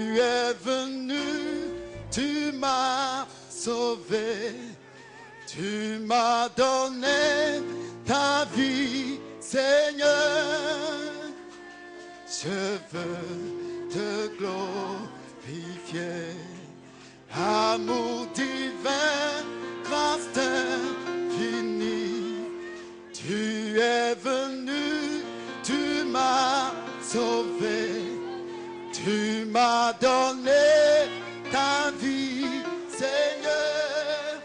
Tu es venu, tu m'as sauvé, tu m'as donné ta vie, Seigneur. Je veux te glorifier. Amour divin, grâce infinie, tu es venu, tu m'as sauvé, tu m'as donné ta vie, Seigneur.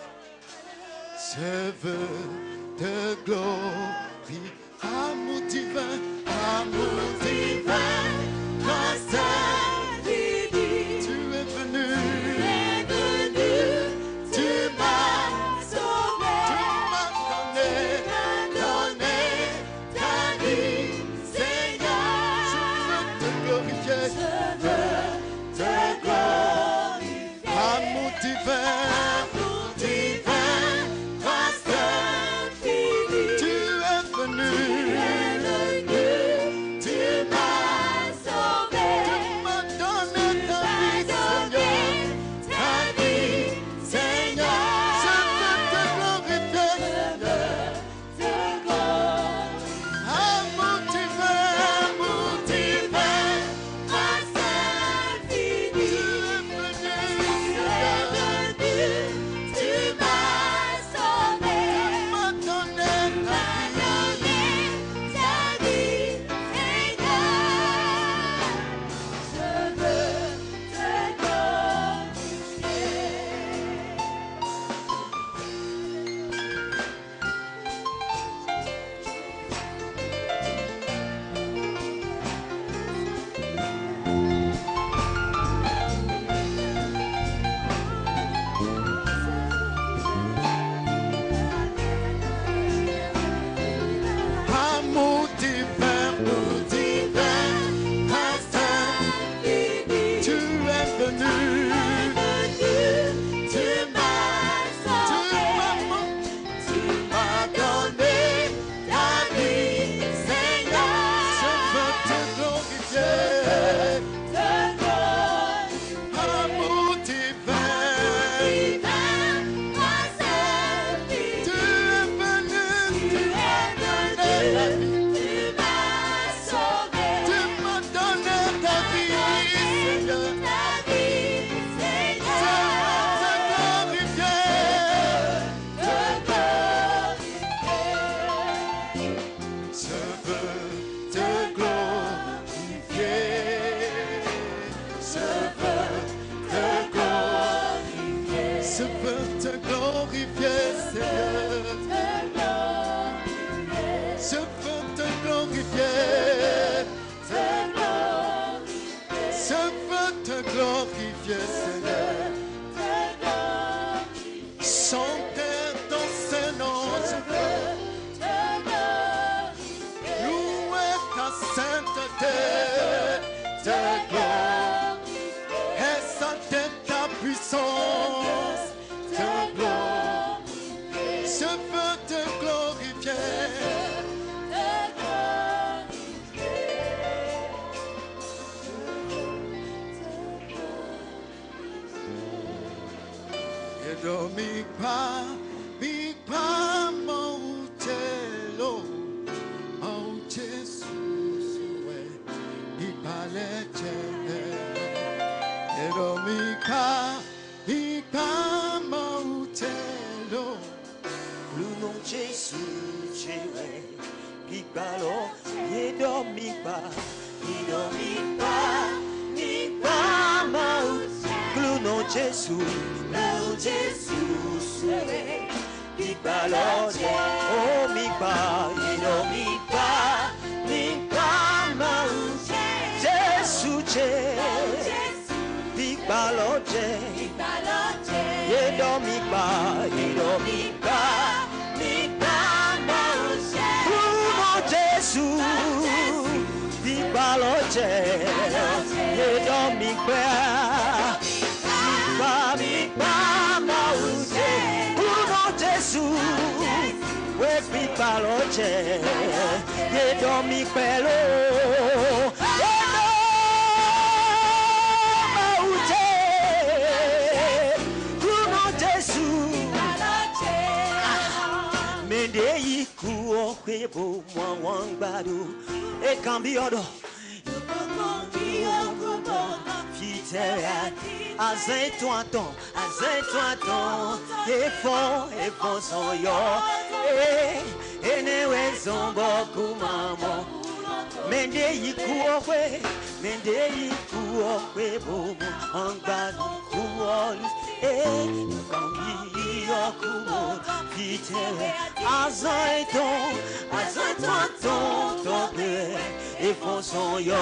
Je veux te glorifier. Amour divin, grâce infinie, tu es venu. kwebo mwa wangbado e cambiodo Fiteria azai-toi ton et fond son yo e newe zombo kumamo mende yikuokwe bomo angbado kuolu kambi yokumo Fiteria azai-toi ton et fond son yo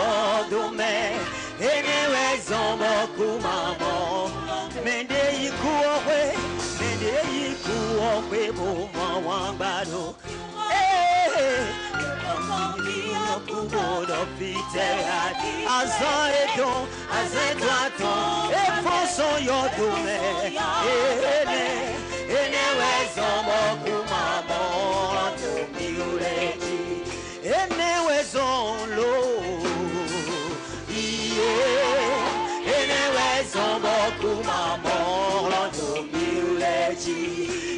domé Enewe zombo kumamo Mende yikuokwe Buma wangbado Kumodo Fiteria Azai-toi Efonso yodume Enewe zombo kumamo Tumiuleji Enewe zonlo Enewe zombo kumamo Tumiuleji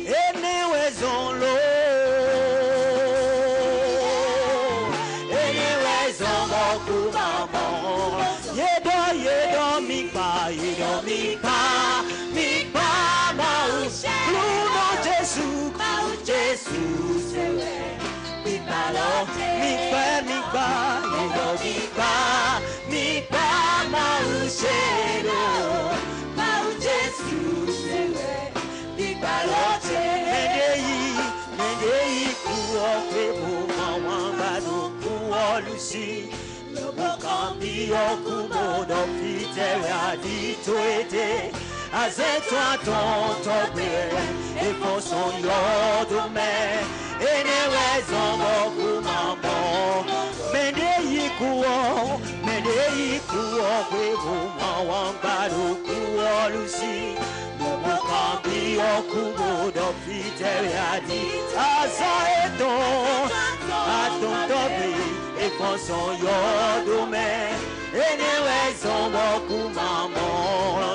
Enewe zonlo Enewe zombo kumamo Yedo mikpa Mau Luno Jesus sewe Mikpalo Mikpa Yedo Mau shero Mau Jesus sewe Mikpalo Mendeyi kuokwe Buma wangbado kuolusi Lobokambi okumodo Fiteria ditoete Azai-toi ton père et font son yodume Enewe zombo kumamo Mendeyi kuo Buma wangbado kuolusi Lobokambi okumodo Fiteria Azai-toi ton père et font son yodume Enewe zombo kumamo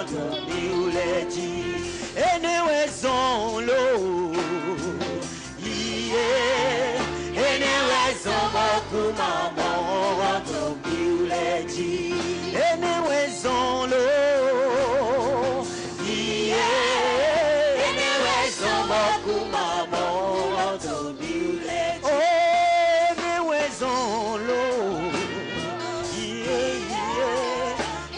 Tumiuleji Enewe zonlo Enewe zombo kumamo Tumiuleji Enewe zonlo Enewe zombo kumamo Tumiuleji Enewe zonlo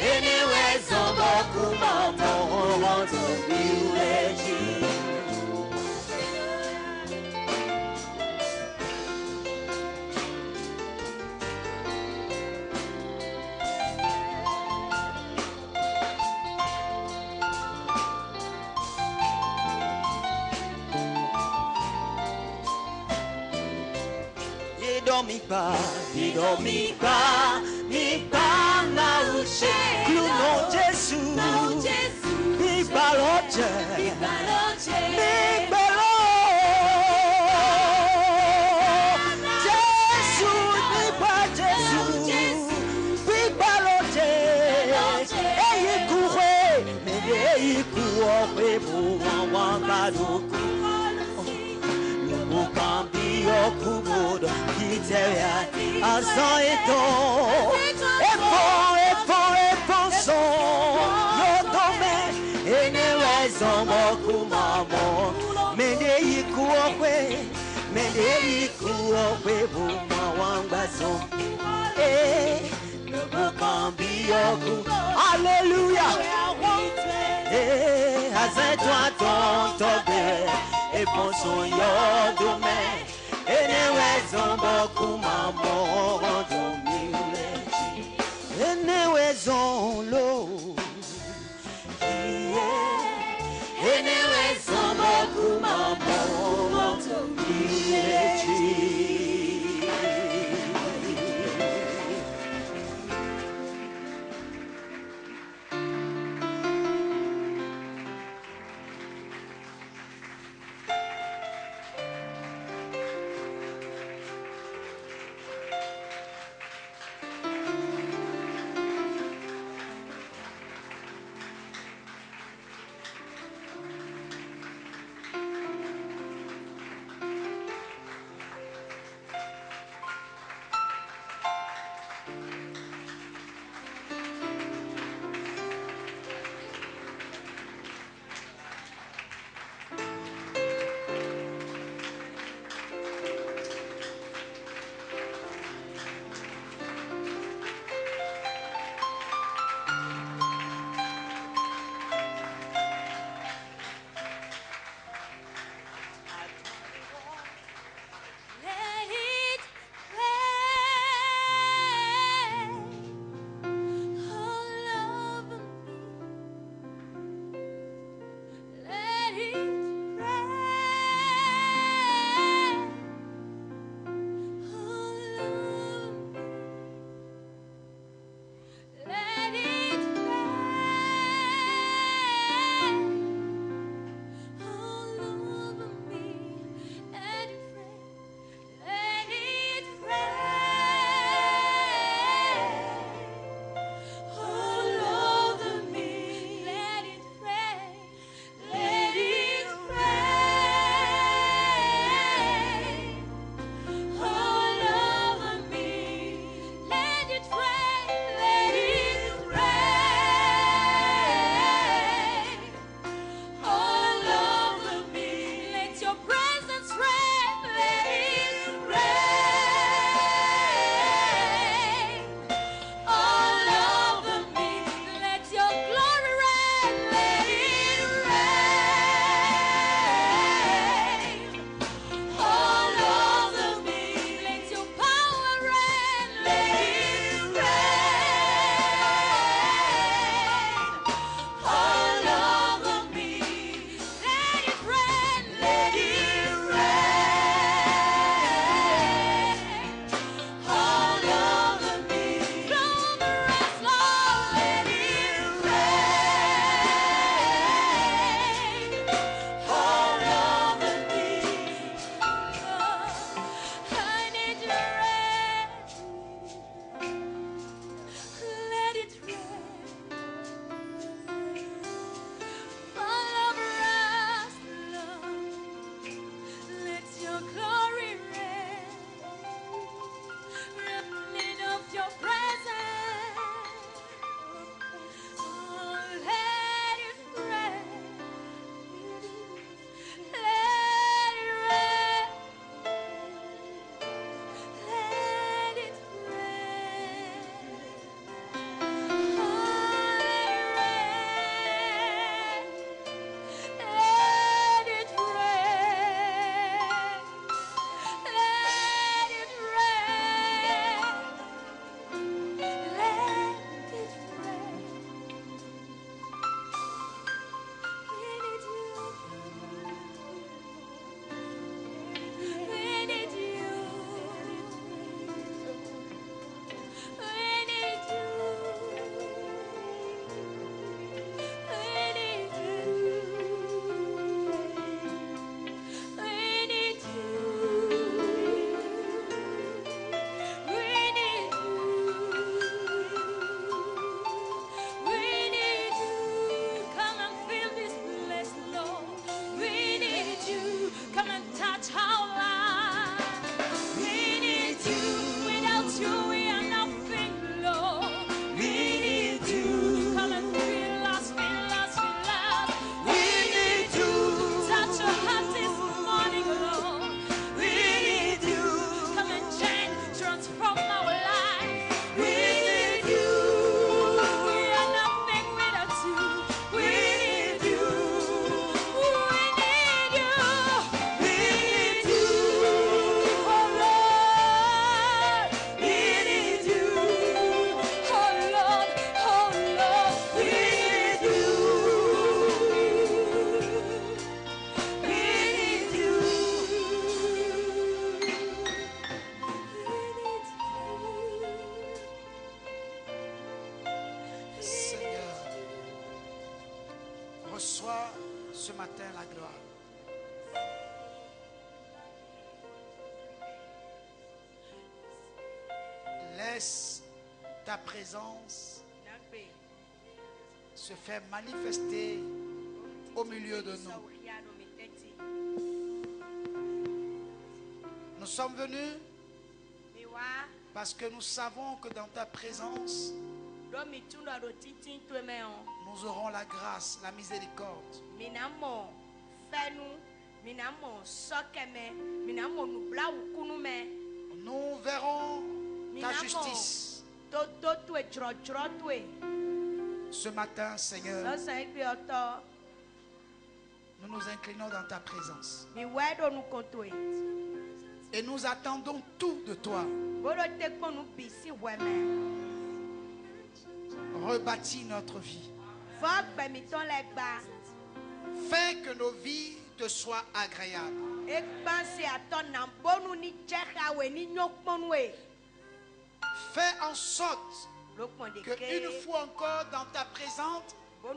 Enewe zombo kumamo Tumiuleji Mikpa Mauche Cluno Jesus Mikpaloche Jesus Mikpaloche Eyi kuwe Buma wangbado Lobokambi okumodo Fiteria Azai-toi Efon son Yodome Enewe zombo kumamo Mendeyi kuokwe Buma wangbado Lobokambi okumodo Alléluia Azai-toi ton père et bon son yodume Enewe zombo kumamo Tumiuleji Enewe zonlo Enewe zombo kumamo Tumiuleji Reçois ce matin la gloire. Laisse ta présence se faire manifester au milieu de nous. Nous sommes venus parce que nous savons que dans ta présence, nous aurons la grâce, la miséricorde. Nous verrons ta justice. Ce matin, Seigneur, nous nous inclinons dans ta présence. Et nous attendons tout de toi. Rebâtis notre vie. Fais que nos vies te soient agréables. Fais en sorte que une fois encore dans ta présence, que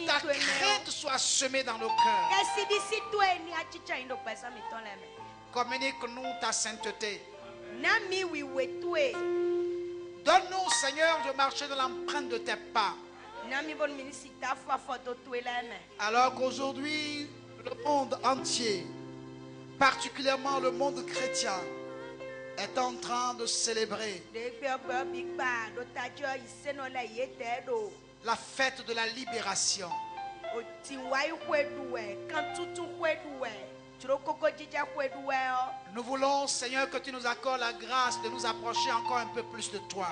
ta crainte soit semée dans nos cœurs. Communique-nous ta sainteté. Donne-nous, Seigneur, de marcher dans l'empreinte de tes pas. Alors qu'aujourd'hui, le monde entier, particulièrement le monde chrétien, est en train de célébrer la fête de la libération. Nous voulons, Seigneur, que tu nous accordes la grâce de nous approcher encore un peu plus de toi.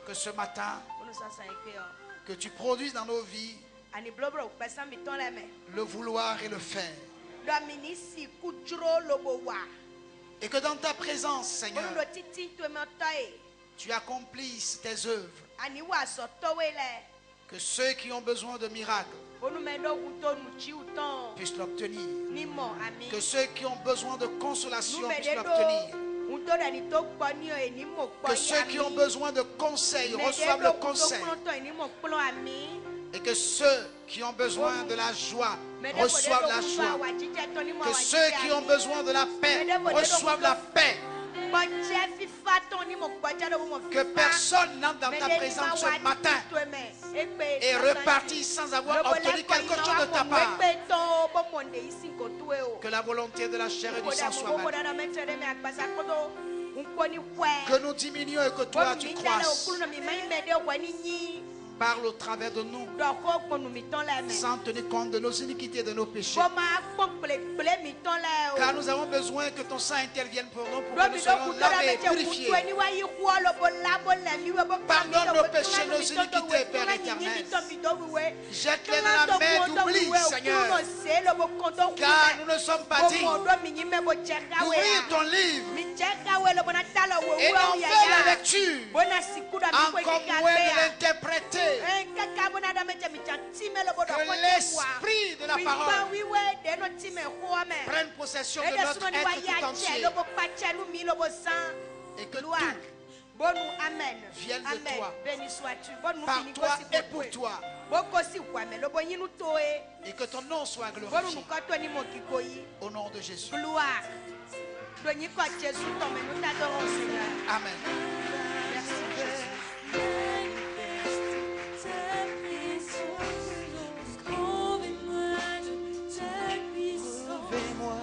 Que ce matin, que tu produises dans nos vies le vouloir et le faire. Et que dans ta présence, Seigneur, tu accomplisses tes œuvres. Que ceux qui ont besoin de miracles puissent l'obtenir. Que ceux qui ont besoin de consolation puissent l'obtenir. Que ceux qui ont besoin de conseils reçoivent le conseil. Et que ceux qui ont besoin de la joie reçoivent la joie. Que ceux qui ont besoin de la paix reçoivent la paix. Que personne n'entre dans ta présence ce matin et repartisse sans avoir obtenu quelque chose de ta part. Que la volonté de la chair et du sang soit faite. Que nous diminuions et que toi tu croisses. Parle au travers de nous, sans tenir compte de nos iniquités et de nos péchés. Car nous avons besoin que ton sang intervienne pour nous, pour que nous soyons lavés et purifiés. Pardonne nos péchés, nos iniquités, Père éternel. Jette-les dans la mer d'oubli, Seigneur. Car nous ne sommes pas dignes d'ouvrir ton livre et d'en faire la lecture, encore moins de l'interpréter. Que l'esprit de la parole prenne possession de notre être tout entier. Et que tout vienne de toi, par toi et pour toi. Et que ton nom soit glorifié. Au nom de Jésus. Amen. Merci Jésus. Sauve-moi.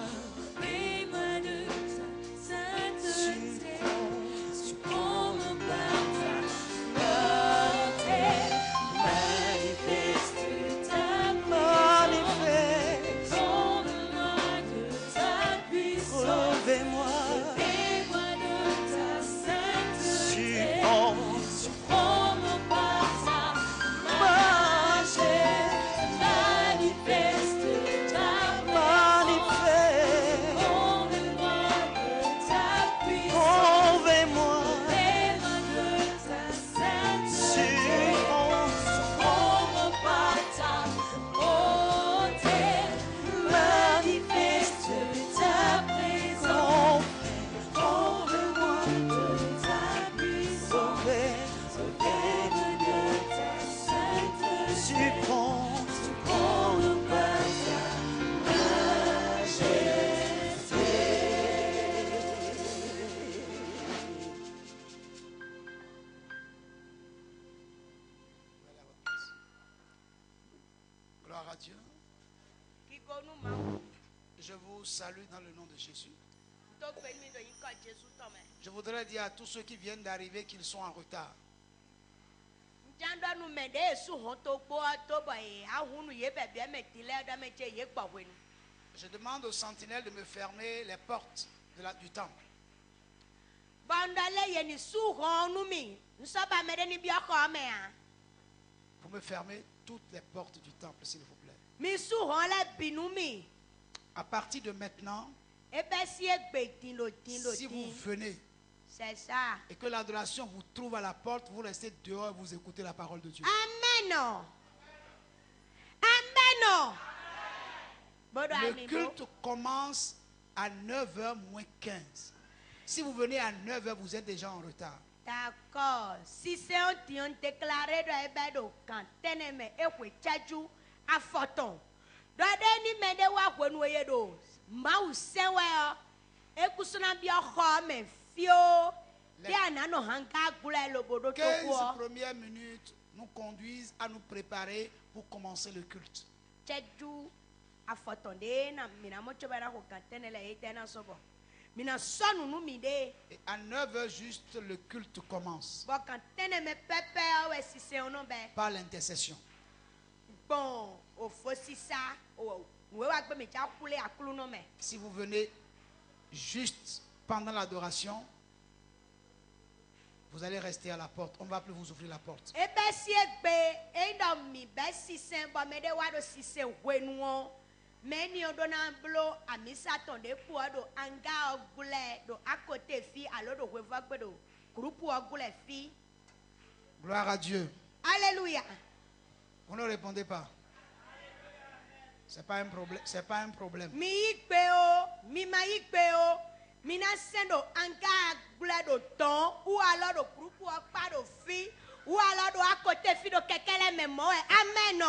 tu prends nos places, Gloire à Dieu. Je vous salue dans le nom de Jésus. Je voudrais dire à tous ceux qui viennent d'arriver qu'ils sont en retard. Je demande aux sentinelles de me fermer les portes du temple. Pour me fermer toutes les portes du temple, s'il vous plaît. À partir de maintenant, si vous venez et que l'adoration vous trouve à la porte, vous restez dehors et vous écoutez la parole de Dieu. Amen. Amen. Le culte commence à 9h moins 15. Si vous venez à 9h, vous êtes déjà en retard. D'accord. Si c'est un tion déclaré de Ebedo quand teneme ekwe chaju afoton. Do de ni mede wa kwenu yedo. Ma usenwe yo. Ekusuna bi okho me fio. Les 15 premières minutes nous conduisent à nous préparer pour commencer le culte. Chaju afoton de na mina mo chobara ko kan tenele etena sobo. Et à 9h juste, le culte commence. Par l'intercession. Si vous venez juste pendant l'adoration, vous allez rester à la porte. On ne va plus vous ouvrir la porte. Many odona blo amisa tonde puado anga ogule do akote fi alodo wevagbedo groupe ogule fi. Gloire à Dieu. Alléluia. Vous ne répondez pas. C'est pas un problème. C'est pas un problème. Mi ikpeo, mi ma ikpeo, mi na sendo anga gule do ton ou alodo groupe ogba do fi ou alodo akote fi do kekele memo. Amen.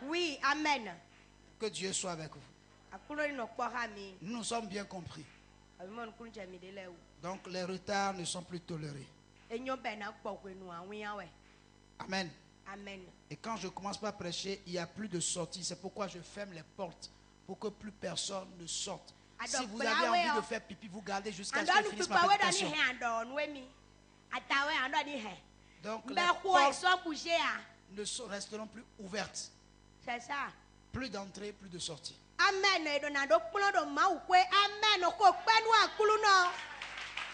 Oui, amen. Que Dieu soit avec vous. Nous nous sommes bien compris. Donc les retards ne sont plus tolérés. Amen. Amen. Et quand je commence par prêcher, il n'y a plus de sortie. C'est pourquoi je ferme les portes pour que plus personne ne sorte. Si vous avez envie de faire pipi, vous gardez jusqu'à ce que je finisse ma prédication. Donc les portes ne resteront plus ouvertes. C'est ça. Plus d'entrée, plus de sortie. Amen. Amen.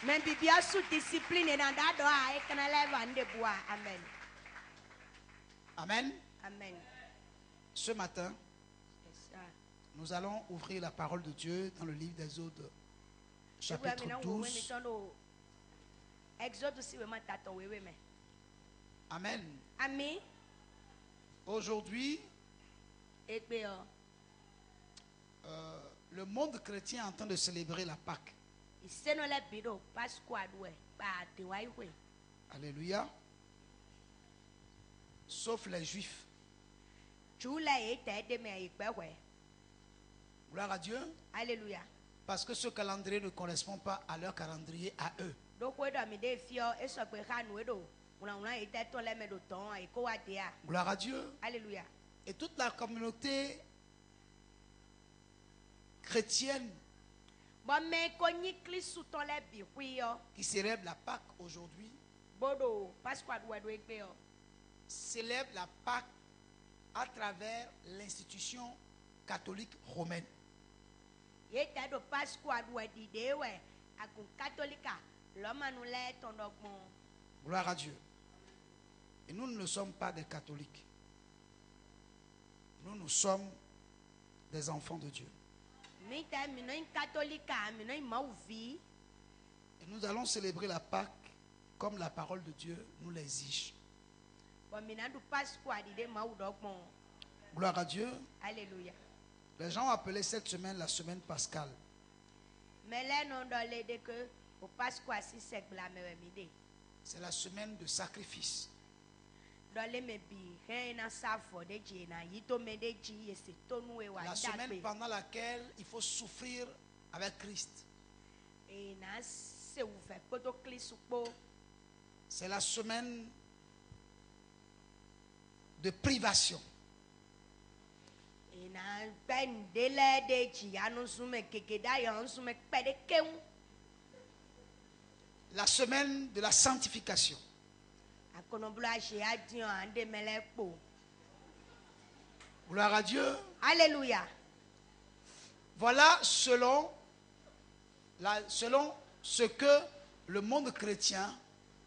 Mais Bibia sous discipline et dans Amen. Amen. Amen. Ce matin, nous allons ouvrir la parole de Dieu dans le livre d'Exode, chapitre 12. Amen. Amen. Aujourd'hui, le monde chrétien est en train de célébrer la Pâque. Alléluia. Sauf les Juifs. Gloire à Dieu. Alléluia. Parce que ce calendrier ne correspond pas à leur calendrier à eux. Gloire à Dieu. Alléluia. Et toute la communauté chrétienne qui célèbre la Pâque aujourd'hui célèbre la Pâque à travers l'institution catholique romaine. Gloire à Dieu. Et nous ne sommes pas des catholiques. Nous sommes des enfants de Dieu. Et nous allons célébrer la Pâque comme la parole de Dieu nous l'exige. Gloire à Dieu. Alléluia. Les gens ont appelé cette semaine la semaine pascale. C'est la semaine de sacrifice. La semaine pendant laquelle il faut souffrir avec Christ. C'est la semaine de privation. La semaine de la sanctification. Gloire à Dieu. Alléluia. Voilà selon ce que le monde chrétien,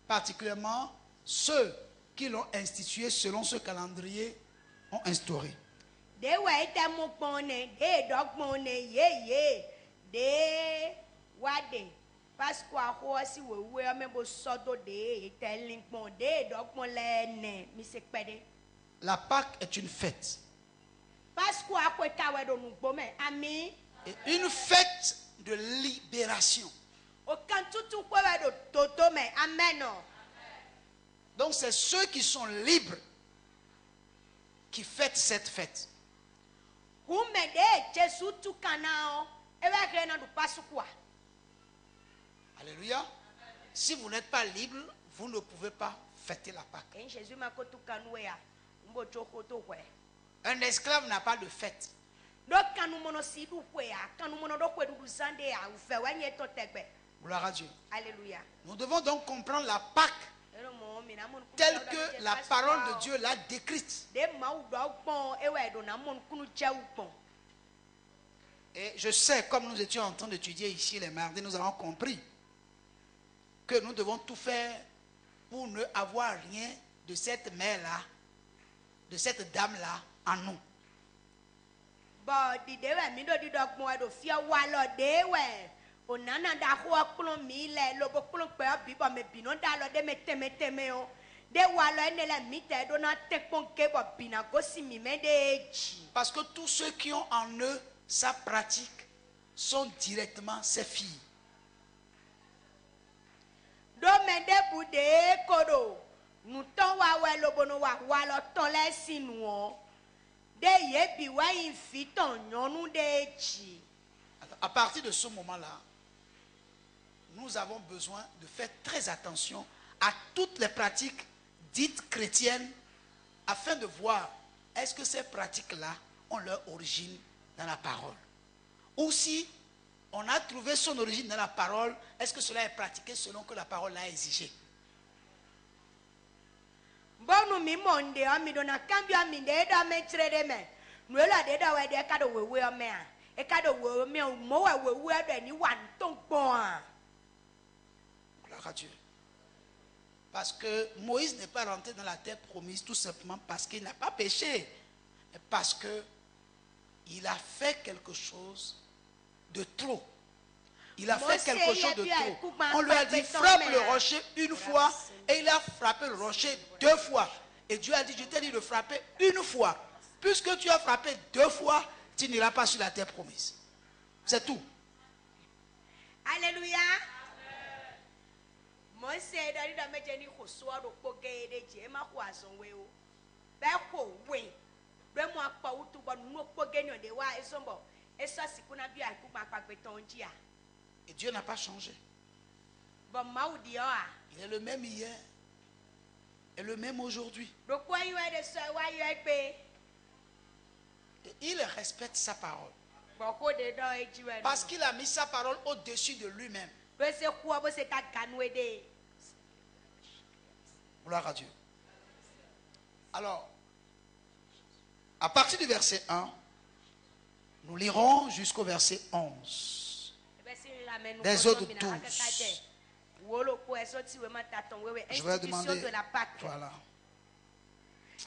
particulièrement ceux qui l'ont institué selon ce calendrier, ont instauré. La Pâque est une fête. Et une fête de libération. Donc c'est ceux qui sont libres qui fêtent cette fête. Alléluia. Si vous n'êtes pas libre, vous ne pouvez pas fêter la Pâque. Un esclave n'a pas de fête. Gloire à Dieu. Alléluia. Nous devons donc comprendre la Pâque telle que la parole de Dieu l'a décrite. Et je sais, comme nous étions en train d'étudier ici les mardis, nous avons compris que nous devons tout faire pour ne avoir rien de cette mère-là, de cette dame-là en nous. Parce que tous ceux qui ont en eux sa pratique sont directement ses filles. À partir de ce moment-là, nous avons besoin de faire très attention à toutes les pratiques dites chrétiennes afin de voir est-ce que ces pratiques-là ont leur origine dans la parole. Ou si on a trouvé son origine dans la parole, est-ce que cela est pratiqué selon que la parole l'a exigé? Gloire à Dieu. Parce que Moïse n'est pas rentré dans la terre promise tout simplement parce qu'il n'a pas péché, mais parce que il a fait quelque chose de trop. Il a fait quelque chose de trop. On lui a dit frappe le rocher une fois et il a frappé le rocher 2 fois. Et Dieu a dit je t'ai dit de frapper une fois. Puisque tu as frappé 2 fois, tu n'iras pas sur la terre promise. C'est tout. Alléluia. Et Dieu n'a pas changé. Il est le même hier et le même aujourd'hui. Et il respecte sa parole. Parce qu'il a mis sa parole au-dessus de lui-même. Gloire à Dieu. Alors, à partir du verset 1, nous lirons jusqu'au verset 11. Des autres 12. Je vais demander. Voilà.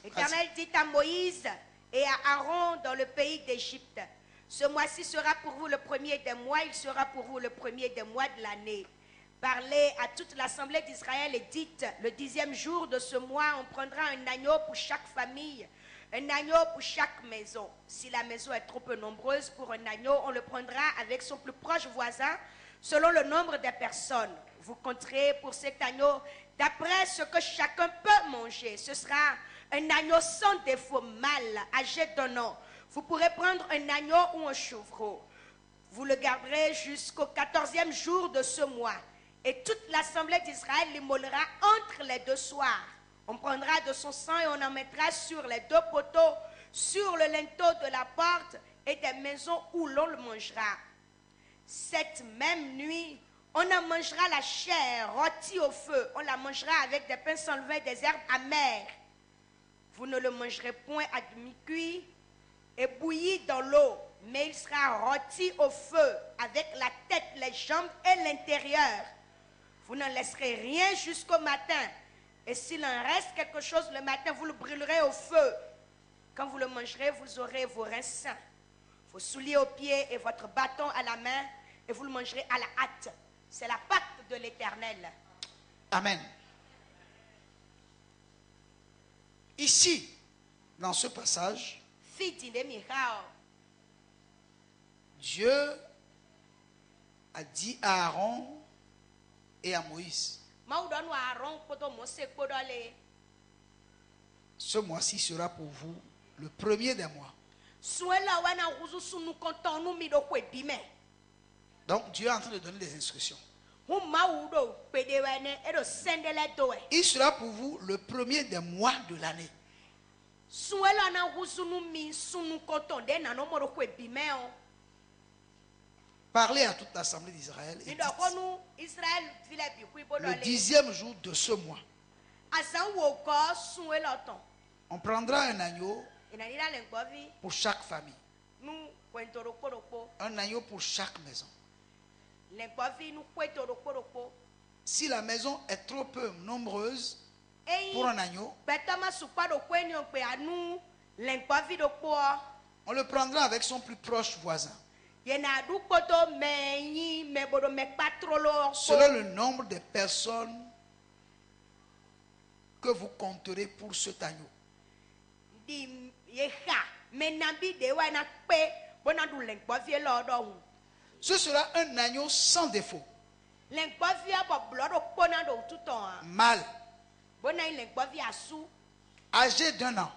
L'Éternel dit à Moïse et à Aaron dans le pays d'Égypte: ce mois-ci sera pour vous le premier des mois, il sera pour vous le premier des mois de l'année. Parlez à toute l'assemblée d'Israël et dites: le 10e jour de ce mois, on prendra un agneau pour chaque famille, un agneau pour chaque maison. Si la maison est trop peu nombreuse pour un agneau, on le prendra avec son plus proche voisin, selon le nombre des personnes. Vous compterez pour cet agneau d'après ce que chacun peut manger. Ce sera un agneau sans défaut, mâle, âgé d'un an. Vous pourrez prendre un agneau ou un chevreau. Vous le garderez jusqu'au 14e jour de ce mois. Et toute l'assemblée d'Israël l'immolera entre les deux soirs. On prendra de son sang et on en mettra sur les deux poteaux, sur le linteau de la porte et des maisons où l'on le mangera. Cette même nuit, on en mangera la chair rôtie au feu. On la mangera avec des pains sans levain et des herbes amères. Vous ne le mangerez point à demi-cuit et bouilli dans l'eau, mais il sera rôti au feu avec la tête, les jambes et l'intérieur. Vous n'en laisserez rien jusqu'au matin. Et s'il en reste quelque chose le matin, vous le brûlerez au feu. Quand vous le mangerez, vous aurez vos reins sains, vos souliers aux pieds et votre bâton à la main, et vous le mangerez à la hâte. C'est la Pâque de l'Éternel. Amen. Ici, dans ce passage, Dieu a dit à Aaron et à Moïse, ce mois-ci sera pour vous le premier des mois. Donc Dieu est en train de donner des instructions. Il sera pour vous le premier des mois de l'année. Parlez à toute l'assemblée d'Israël et dites, le 10e jour de ce mois, on prendra un agneau pour chaque famille, un agneau pour chaque maison. Si la maison est trop peu nombreuse pour un agneau, on le prendra avec son plus proche voisin, selon le nombre de personnes que vous compterez pour cet agneau. Ce sera un agneau sans défaut, mâle, âgé d'1 an.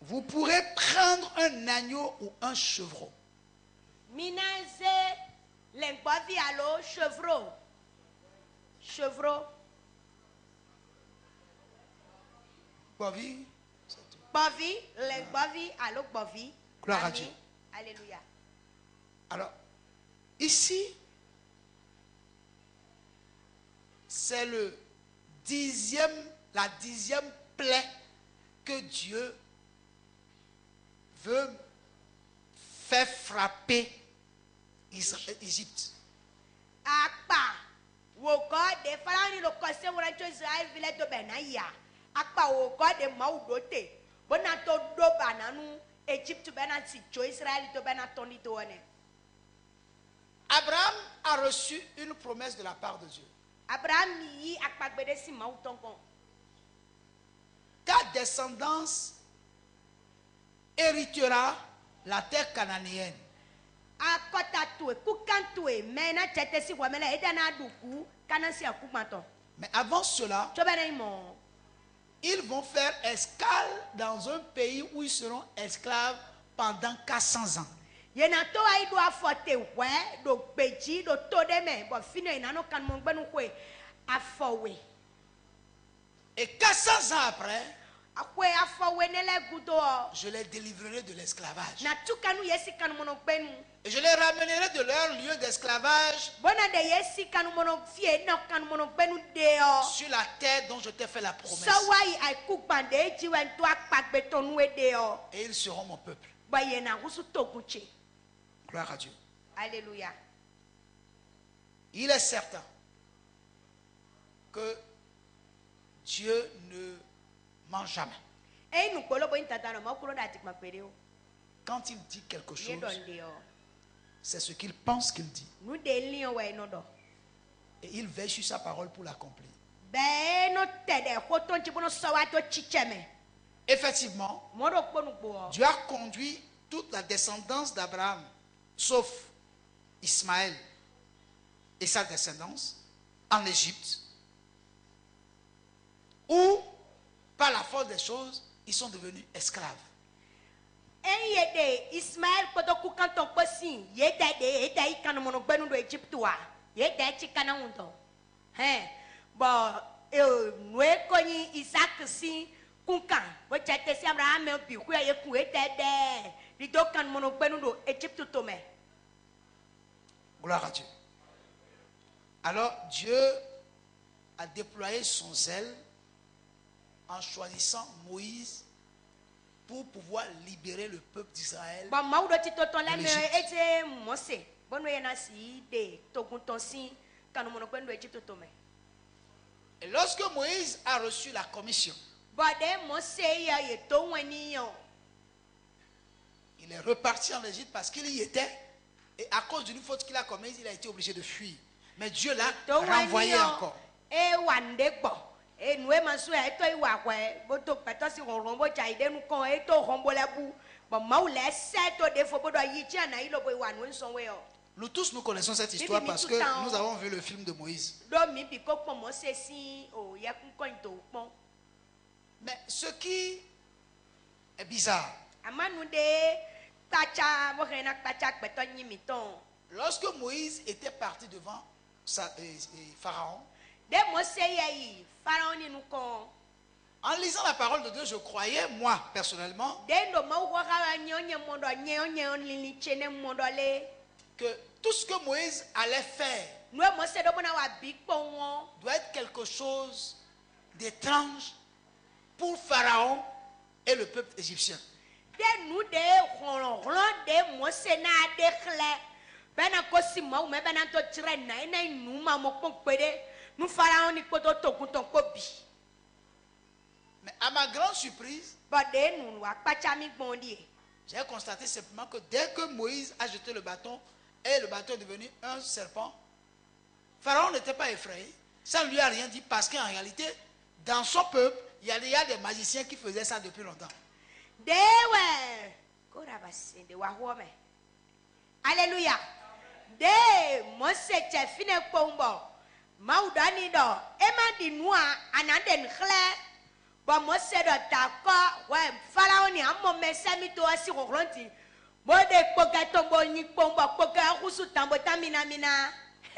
Vous pourrez prendre un agneau ou un chevreau. Bovi, gloire à Dieu. Alléluia. Alors, ici, c'est la 10e plaie que Dieu veut faire frapper Égypte. Abraham a reçu une promesse de la part de Dieu. Ta descendance héritera la terre cananéenne. Mais avant cela, ils vont faire escale dans un pays où ils seront esclaves pendant 400 ans. Et 400 ans après, je les délivrerai de l'esclavage. Et je les ramènerai de leur lieu d'esclavage sur la terre dont je t'ai fait la promesse. Et ils seront mon peuple. Gloire à Dieu. Alléluia. Il est certain que Dieu ne ment jamais. Quand il dit quelque chose, c'est ce qu'il pense qu'il dit. Et il veille sur sa parole pour l'accomplir. Effectivement, Dieu a conduit toute la descendance d'Abraham, sauf Ismaël et sa descendance, en Égypte. par la force des choses, ils sont devenus esclaves. Ismaël potoku kanton posi yeda ikana mono gbenu do Egypte wa yeda chikana undo bo noe konyi Isaac si kunkan bo chete si Abraham bi ku ye ku etede lido kan mono gbenu do Egypte to me. Gloire à Dieu. Alors Dieu a déployé son zèle en choisissant Moïse pour pouvoir libérer le peuple d'Israël. Et lorsque Moïse a reçu la commission, il est reparti en Égypte parce qu'il y était, et à cause d'une faute qu'il a commise, il a été obligé de fuir. Mais Dieu l'a renvoyé encore. Nous tous nous connaissons cette histoire parce que nous avons vu le film de Moïse. Mais ce qui est bizarre, lorsque Moïse était parti devant Pharaon, en lisant la parole de Dieu, je croyais, moi, personnellement, que tout ce que Moïse allait faire doit être quelque chose d'étrange pour Pharaon et le peuple égyptien. Mais à ma grande surprise, j'ai constaté simplement que dès que Moïse a jeté le bâton et le bâton est devenu un serpent, Pharaon n'était pas effrayé. Ça ne lui a rien dit parce qu'en réalité, dans son peuple, il y a des magiciens qui faisaient ça depuis longtemps. Alléluia. De Mose fine pombo maudani do ema di noa anaden khle ba Mose do takwa we Pharaon ni ammo mesami to asi roronti bode poka tombo ni pombo poka kusu tambo tamina mina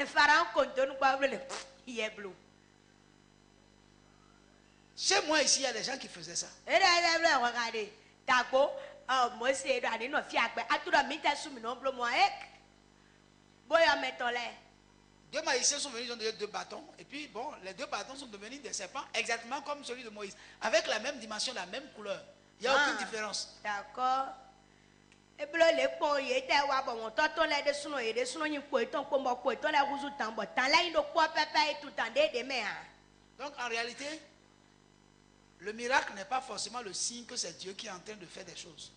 Pharaon kontonu kwa vle yeblo. Chez moi ici il y a des gens qui faisaient ça. Regardez takbo Mose do ani no fiakbe atura mita sumi no blo mo ek. Deux magiciens sont venus, ils ont donné 2 bâtons. Et puis, bon, les 2 bâtons sont devenus des serpents, exactement comme celui de Moïse. Avec la même dimension, la même couleur. Il n'y a aucune différence. D'accord. Donc, en réalité, le miracle n'est pas forcément le signe que c'est Dieu qui est en train de faire des choses.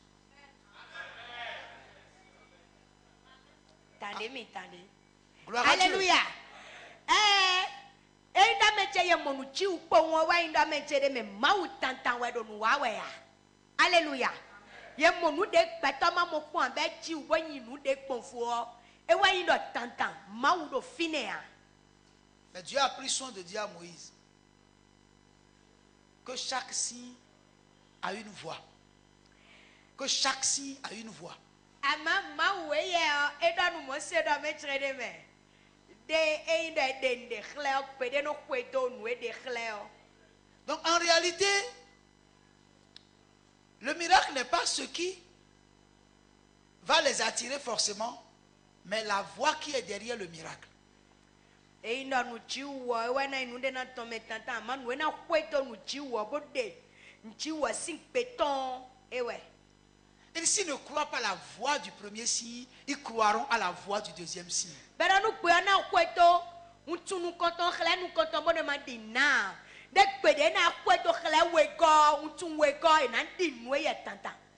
Gloire à Dieu. Alléluia. Alléluia. Mais Dieu a pris soin de dire à Moïse que chaque signe a une voix. Que chaque signe a une voix. Donc en réalité, le miracle n'est pas ce qui va les attirer forcément, mais la voix qui est derrière le miracle. Et s'ils ne croient pas à la voix du premier signe, ils croiront à la voix du deuxième signe.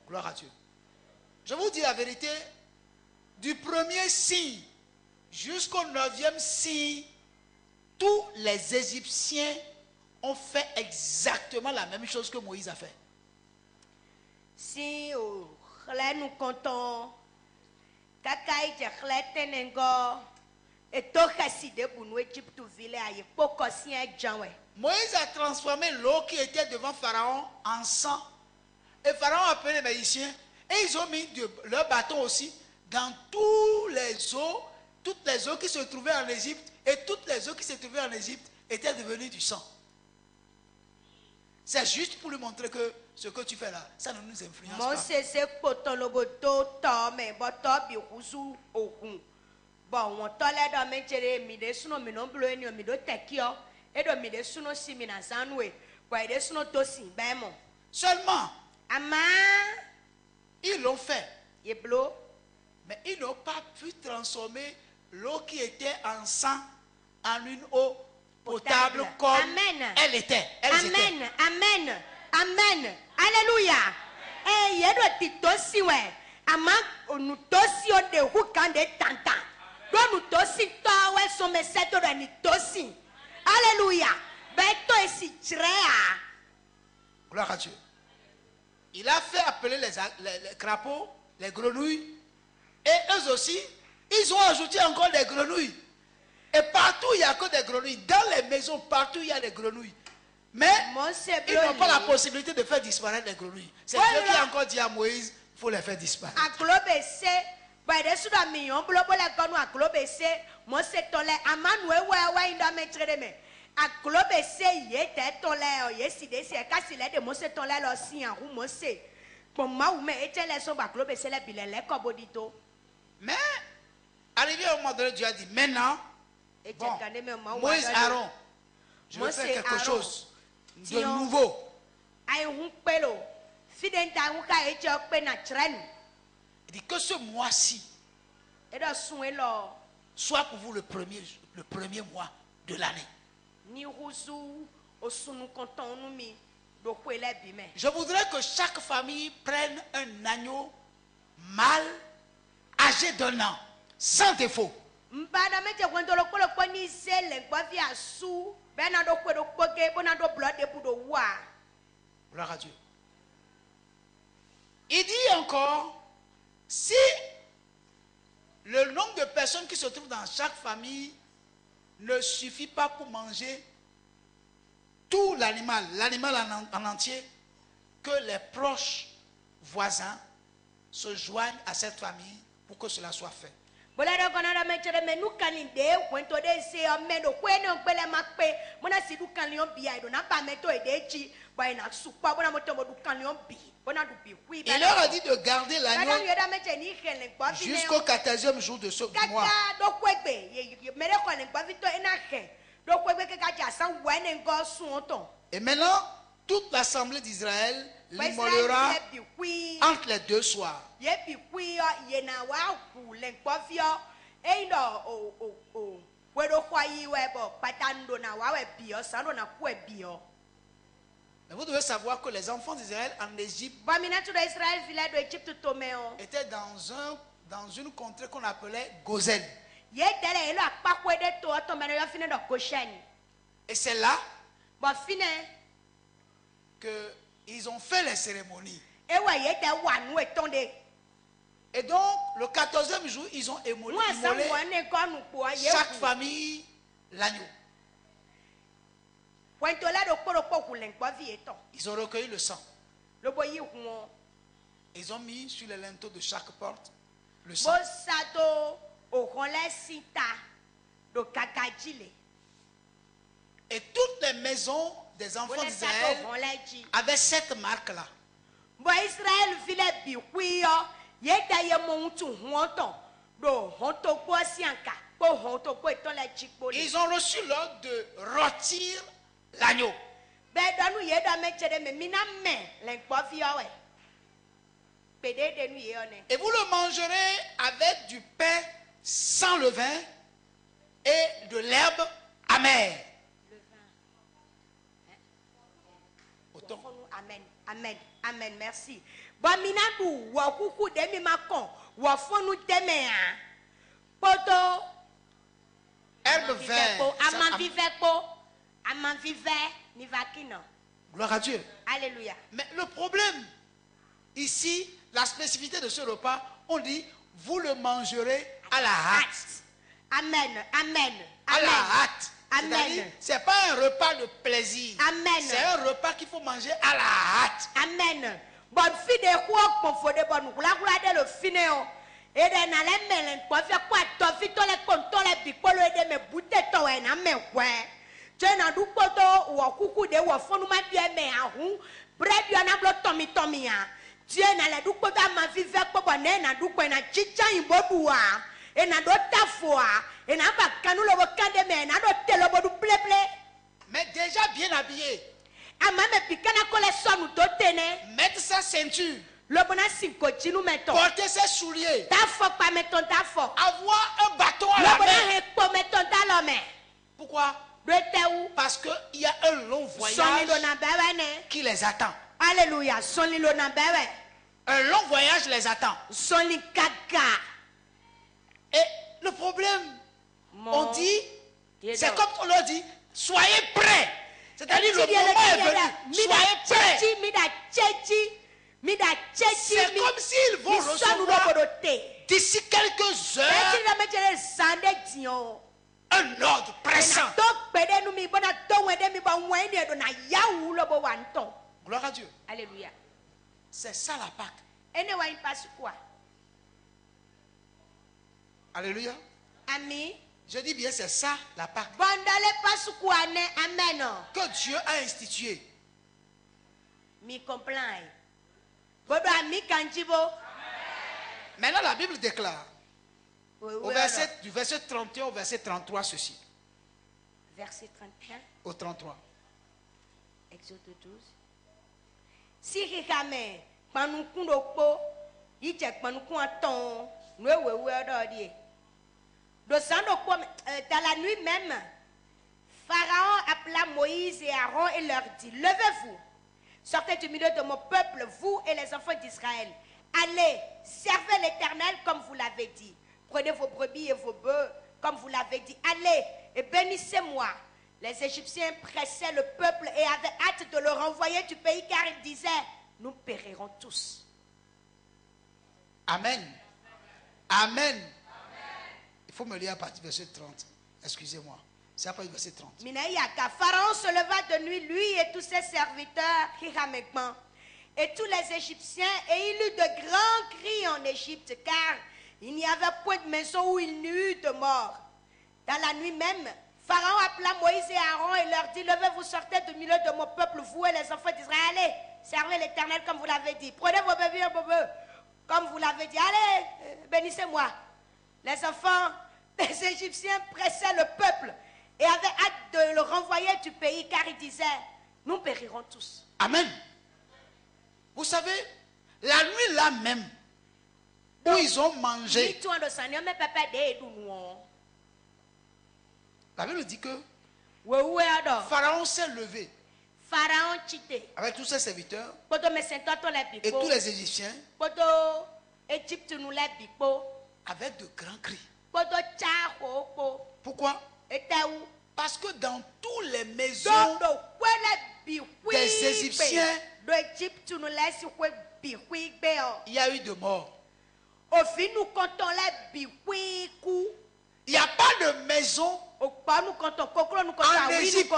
Gloire à Dieu. Je vous dis la vérité, du premier signe jusqu'au 9e signe, tous les Égyptiens ont fait exactement la même chose que Moïse a fait. Si nous comptons kakai tenengo et tokasi de bunu Égypte ville aye pokosien janwe Moïse a transformé l'eau qui était devant Pharaon en sang. Et Pharaon a appelé les magiciens. Et ils ont mis leur bâton aussi dans toutes les eaux qui se trouvaient en Égypte. Et toutes les eaux qui se trouvaient en Égypte étaient devenues du sang. C'est juste pour lui montrer que ce que tu fais là, ça ne nous influence pas. Seulement, ils l'ont fait. Mais ils n'ont pas pu transformer l'eau qui était en sang en une eau potable comme elle était. Amen. Amen. Amen. Alléluia. Eh, yedo titosi we. Ama onu tosi o de hukande tanta. Do nu tosi to we so me seto do ni tosi. Alléluia. Beto esi chrea. Gloire à Dieu. Il a fait appeler les crapauds, les grenouilles. Et eux aussi, ils ont ajouté encore des grenouilles. Et partout, il n'y a que des grenouilles. Dans les maisons, partout, il y a des grenouilles. Mais ils n'ont pas la possibilité de faire disparaître les grenouilles. C'est Dieu qui a encore dit à Moïse, il faut les faire disparaître. Mais, arrivé au moment donné, Dieu a dit, maintenant, bon, Moïse, Aaron, je vais faire quelque chose de nouveau. Il dit que ce mois-ci soit pour vous le premier mois de l'année. Je voudrais que chaque famille prenne un agneau mâle âgé d'1 an, sans défaut. Gloire à Dieu. Il dit encore, si le nombre de personnes qui se trouvent dans chaque famille ne suffit pas pour manger tout l'animal en entier, que les proches voisins se joignent à cette famille pour que cela soit fait. Il leur a dit de garder l'agneau jusqu'au 14e jour de ce mois. Et maintenant, toute l'assemblée d'Israël l'immolera entre les 2 soirs. Mais vous devez savoir que les enfants d'Israël en Égypte étaient dans une contrée qu'on appelait Gozen. Et c'est là qu'ils ont fait les cérémonies. Et donc, le 14e jour, ils ont immolé chaque famille l'agneau. Ils ont recueilli le sang. Ils ont mis sur les linteaux de chaque porte le sang. Et toutes les maisons des enfants d'Israël avaient cette marque-là. Ils ont reçu l'ordre de rôtir l'agneau. Et vous le mangerez avec du pain sans levain et de l'herbe amère. Amen, amen, amen, merci. Bominadu, wakuku demi makon, wafonu temea. Poto. Herbe verte. Aman vive, ni vakino. Gloire à Dieu. Alléluia. Mais le problème, ici, la spécificité de ce repas, on dit, vous le mangerez à la hâte. Amen, amen. À la hâte. C'est-à-dire, ce n'est pas un repas de plaisir. Amen. C'est un repas qu'il faut manger à la hâte. Amen. Bon fide quoi qu'on faut de bon kula de le fineo. Et de na le melen quoi fait quoi to fito le konto le bikolo de me bute to e na me kwe. Tu na du poto wo kuku de wo fonu ma bia me ahu. Bread yo na blo tomi ya. Tu na le du poto ma vive ko bon na du ko na chicha imbobuwa. Et na do tafoa. Et na ba kanu lo bo kande me na do telo bo du pleple. Mais déjà bien habillé. Mettre sa ceinture. Porter ses souliers. Avoir un bâton à la main. Pourquoi? Parce qu'il y a un long voyage qui les attend. Alléluia. Un long voyage les attend. Et le problème, on dit, c'est comme on leur dit, soyez prêts. C'est-à-dire le moment est venu. Soyez prêts. C'est comme s'ils vont recevoir d'ici quelques heures un ordre pressant. Gloire à Dieu. Alléluia. C'est ça la Pâque. Quoi? Alléluia. Amen. Je dis bien, c'est ça la Pâque. Que Dieu a institué. Maintenant, la Bible déclare du verset 31 au verset 33 ceci. Verset 31 au 33. Exode 12. Si Rikame, Panukundo, Yitek Panukuanton, dans la nuit même, Pharaon appela Moïse et Aaron et leur dit: levez-vous, sortez du milieu de mon peuple, vous et les enfants d'Israël. Allez, servez l'Éternel comme vous l'avez dit. Prenez vos brebis et vos bœufs comme vous l'avez dit. Allez et bénissez-moi. Les Égyptiens pressaient le peuple et avaient hâte de le renvoyer du pays car ils disaient: nous périrons tous. Amen. Amen. Il faut me lire à partir du verset 30. Excusez-moi. C'est après le verset 30. Pharaon se leva de nuit, lui et tous ses serviteurs, et tous les Égyptiens, et il eut de grands cris en Égypte, car il n'y avait point de maison où il n'y eut de mort. Dans la nuit même, Pharaon appela Moïse et Aaron et leur dit: levez-vous, sortez du milieu de mon peuple, vous et les enfants d'Israël. Allez, servez l'Éternel comme vous l'avez dit. Prenez vos bébés et vos bœufs comme vous l'avez dit. Allez, bénissez-moi. Les enfants des Égyptiens pressaient le peuple et avaient hâte de le renvoyer du pays car ils disaient: nous périrons tous. Amen. Vous savez, la nuit là même où ils ont mangé, la Bible dit que Pharaon s'est levé avec tous ses serviteurs et tous les Égyptiens avec de grands cris. Pourquoi? Parce que dans toutes les maisons des Égyptiens, il y a eu de morts. Il n'y a pas de maison en Égypte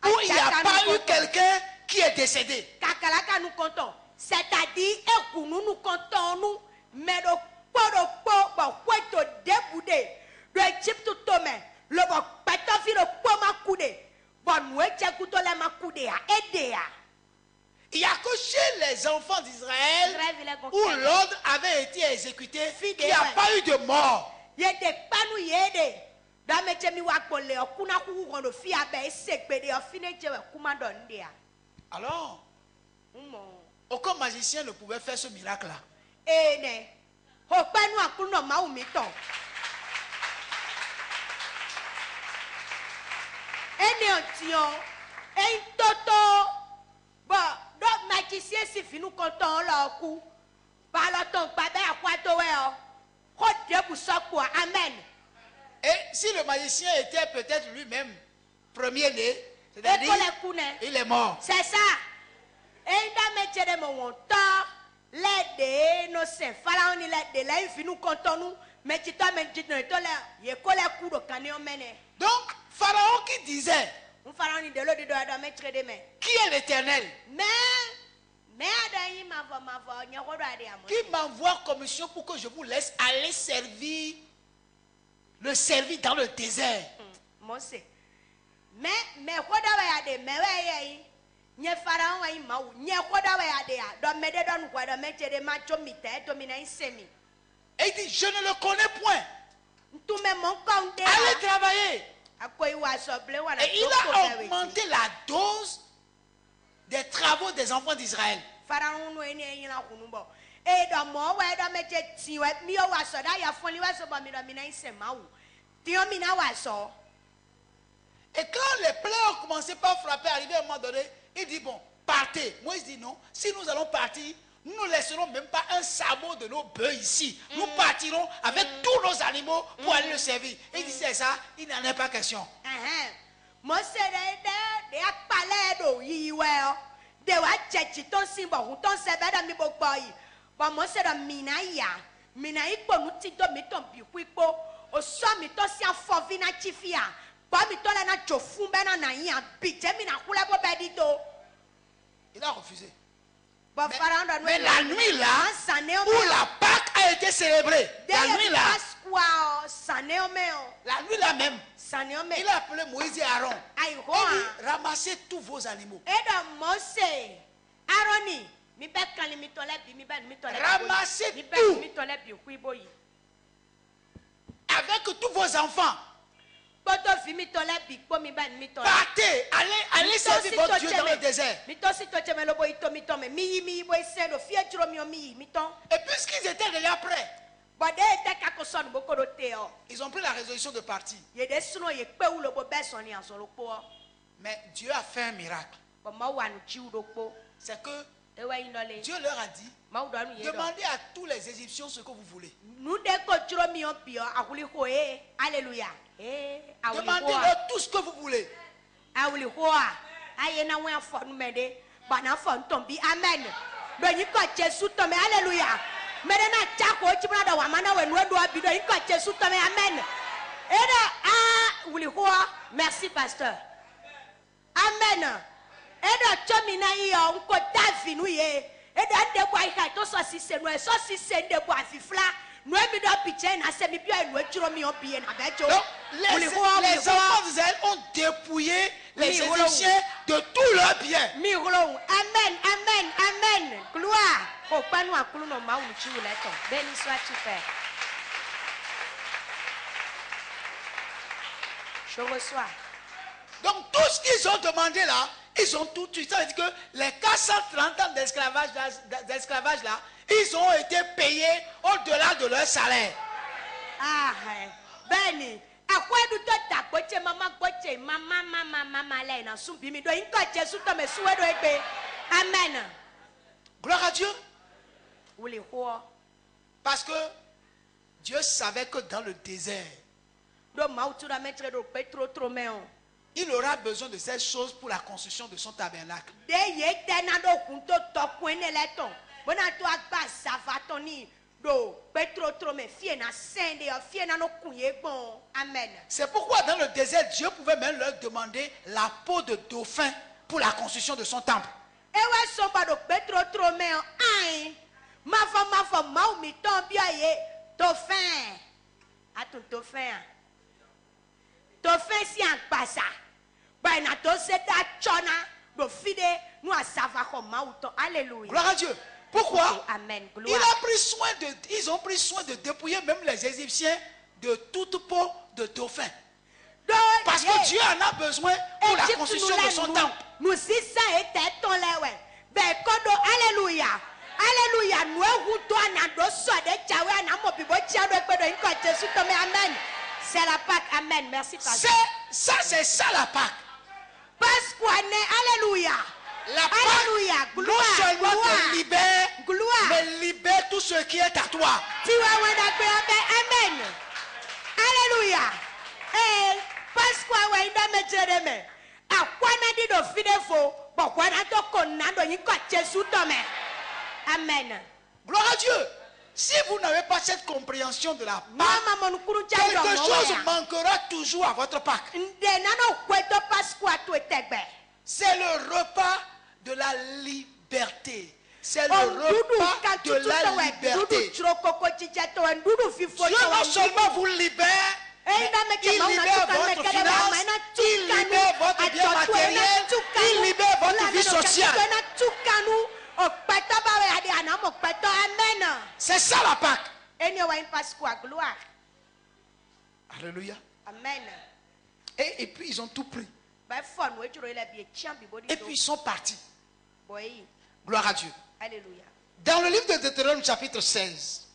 où il n'y a pas eu quelqu'un qui est décédé. C'est-à-dire, il n'y a que chez les enfants d'Israël où l'ordre avait été exécuté qu'il n'y a pas eu de mort. Alors, aucun magicien ne pouvait faire ce miracle-là. Amen. Et si le magicien était peut-être lui-même premier-né, c'est-à-dire il est mort. C'est ça. Donc, Pharaon qui disait, qui est l'Éternel? Qui m'envoie en commission pour que je vous laisse aller servir le servir dans le désert. Et il dit, je ne le connais point. Allez travailler. Et il a augmenté la dose des travaux des enfants d'Israël. Et quand les plaies ont commencé par frapper, arrivé à un moment donné, il dit, bon, partez. Moïse dit, non, si nous allons partir, nous ne laisserons même pas un sabot de nos bœufs ici. Nous partirons avec tous nos animaux pour aller le servir. Et il dit, c'est ça, il n'en est pas question. Il a refusé. Mais la nuit là, où la Pâque a été célébrée, la nuit là même, il a appelé Moïse et Aaron. Il dit, ramassez tous vos animaux. Ramassez tout. Avec tous vos enfants. Partez, allez servir votre Dieu dans le désert. Et puisqu'ils étaient déjà prêts, ils ont pris la résolution de partir. Mais Dieu a fait un miracle. C'est que Dieu leur a dit, demandez à tous les Égyptiens ce que vous voulez. Demandez-leur tout ce que vous voulez. Amen. Merci, pasteur. Amen. Les enfants d'Israël ont dépouillé les Égyptiens de tous leurs biens. Amen, amen, amen. Gloire. Béni sois-tu, Père. Je reçois. Donc tout ce qu'ils ont demandé là, ils ont tout tué. Ça veut dire que les 430 ans d'esclavage là, ils ont été payés au-delà de leur salaire. Ah, Béni. Amen. Gloire à Dieu. Parce que Dieu savait que dans le désert, il aura besoin de ces choses pour la construction de son tabernacle. C'est pourquoi dans le désert, Dieu pouvait même leur demander la peau de dauphin pour la construction de son temple. Gloire à Dieu. Pourquoi? Amen. Ils ont pris soin de dépouiller même les Égyptiens de toute peau de dauphin. Parce que Dieu en a besoin pour la construction de son temple. Alléluia. Alléluia. Amen. C'est la Pâque. Amen. Merci, pasteur. C'est ça la Pâque. Alléluia. La Pâque, non seulement te libère, mais libère tout ce qui est à toi. Amen. Alléluia. Amen. Gloire à Dieu. si vous n'avez pas cette compréhension de la Pâque, quelque chose manquera toujours à votre Pâque. C'est le repas de la liberté. C'est le repas de la liberté. Dieu non seulement vous libère, mais il libère votre finance, il libère votre bien matériel, il libère votre vie sociale. C'est ça la Pâque. Alléluia. Amen. Et puis ils ont tout pris. Et puis ils sont partis. Gloire à Dieu. Alléluia. Dans le livre de Deutéronome chapitre 16.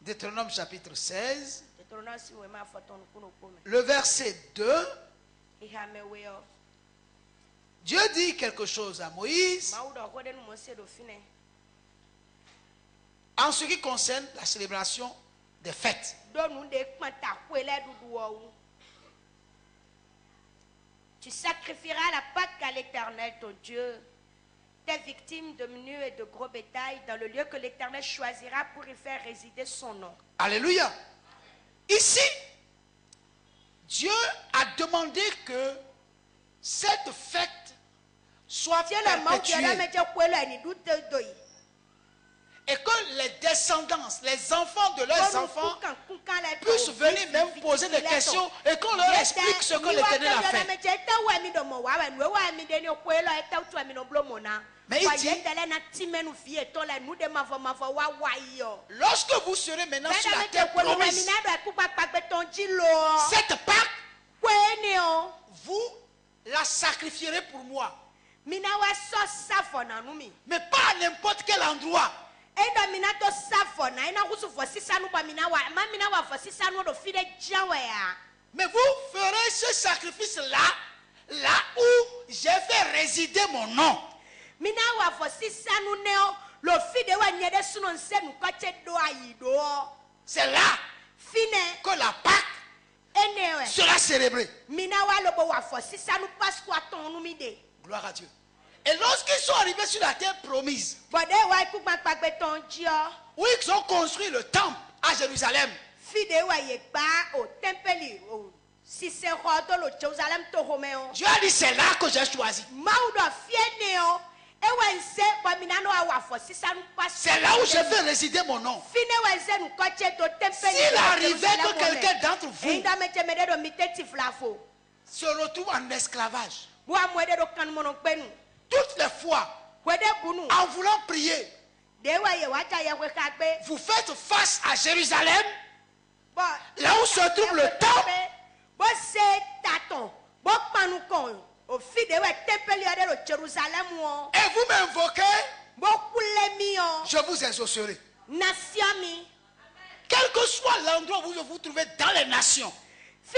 Deutéronome chapitre 16. Le verset 2. Dieu dit quelque chose à Moïse en ce qui concerne la célébration des fêtes. Tu sacrifieras la Pâque à l'Éternel ton Dieu, tes victimes de menu et de gros bétail dans le lieu que l'Éternel choisira pour y faire résider son nom. Alléluia. Ici, Dieu a demandé que cette fête soit perpétuée. Et que les descendants, les enfants de leurs enfants puissent venir même poser des questions et qu'on leur explique ce que l'Éternel a fait. Mais il dit, lorsque vous serez maintenant sur la terre promise, cette Pâque, vous la sacrifierez pour moi. Mais pas à n'importe quel endroit. Mais vous ferez ce sacrifice-là, là où j'ai fait résider mon nom. C'est là que la Pâque sera célébrée. Gloire à Dieu. Et lorsqu'ils sont arrivés sur la terre promise, où ils ont construit le temple à Jérusalem, Dieu a dit, c'est là que j'ai choisi. C'est là où j'ai fait résider mon nom. S'il arrivait que quelqu'un d'entre vous se retrouve en esclavage, toutes les fois, en voulant prier, vous faites face à Jérusalem, là où se trouve le temple. Et vous m'invoquez, je vous exaucerai. Quel que soit l'endroit où vous vous trouvez dans les nations, en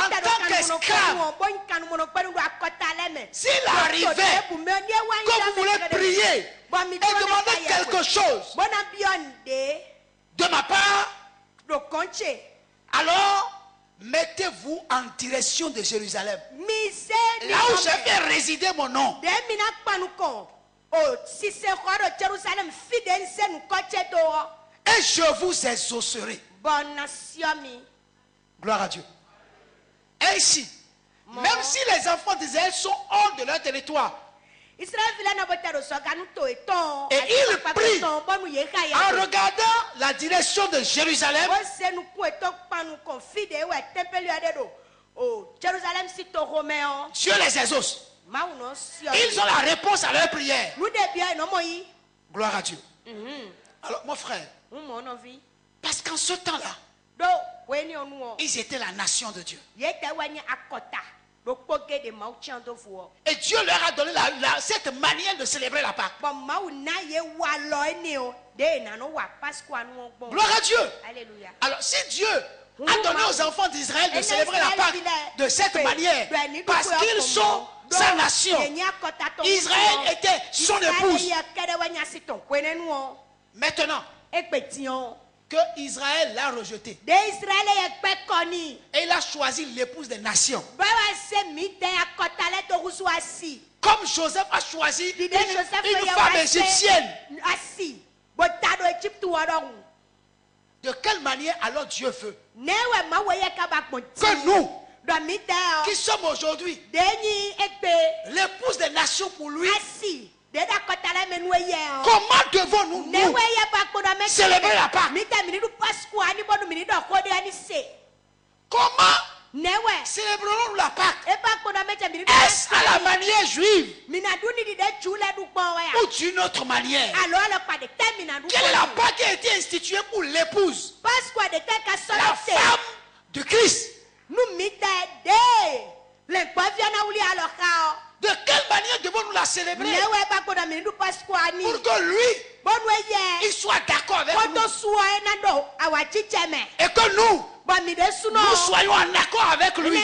tant qu'esclave, s'il arrivait que vous voulez prier et demander quelque chose de ma part, alors mettez-vous en direction de Jérusalem, là où j'ai fait résider mon nom. Et je vous exaucerai. Gloire à Dieu. Et ici, même si les enfants d'Israël sont hors de leur territoire, et il prie en regardant la direction de Jérusalem, Dieu les exauce. Ils ont la réponse à leur prière. Gloire à Dieu. Alors mon frère, parce qu'en ce temps-là, ils étaient la nation de Dieu. Et Dieu leur a donné cette manière de célébrer la Pâque. Gloire à Dieu. Alléluia. Alors si Dieu a donné aux enfants d'Israël de célébrer la Pâque de cette manière, parce qu'ils sont sa nation, Israël était son épouse. Maintenant que Israël l'a rejeté, et il a choisi l'épouse des nations, Comme Joseph a choisi une femme égyptienne. De quelle manière alors Dieu veut que nous, qui sommes aujourd'hui l'épouse des nations pour lui, comment devons-nous célébrer la Pâque? Comment célébrons-nous la Pâque? Est-ce à la manière juive ou d'une autre manière? Quelle est la Pâque qui a été instituée pour l'épouse, la femme de Christ? De quelle manière devons-nous la célébrer pour que lui, il soit d'accord avec nous et que nous soyons en accord avec lui?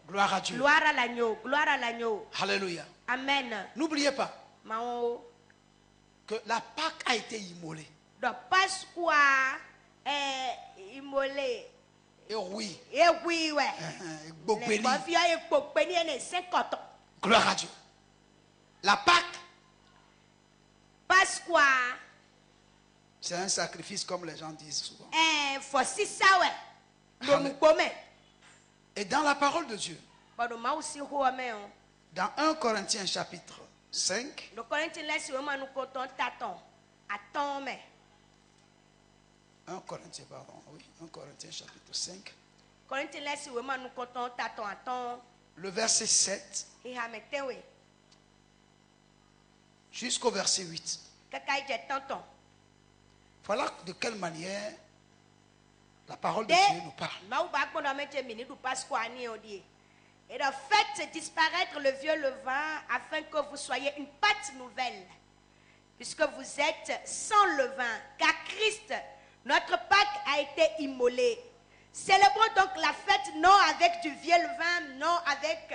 Gloire à Dieu. Gloire à l'agneau. Gloire à l'agneau. Alléluia. Amen. N'oubliez pas que la Pâque a été immolée. Donc, Pasqua est immolé. Et oui. Et oui, ouais. Gloire à Dieu. La Pâque, Pasqua, c'est un sacrifice comme les gens disent souvent. Et dans la parole de Dieu, dans 1 Corinthiens chapitre 5, 1 Corinthiens, pardon, oui, 1 Corinthiens chapitre 5, le verset 7 jusqu'au verset 8. Voilà de quelle manière la parole de Dieu nous parle. Et de faites disparaître le vieux levain afin que vous soyez une pâte nouvelle, puisque vous êtes sans levain, car Christ, notre Pâque, a été immolé. Célébrons donc la fête non avec du vieux levain, non avec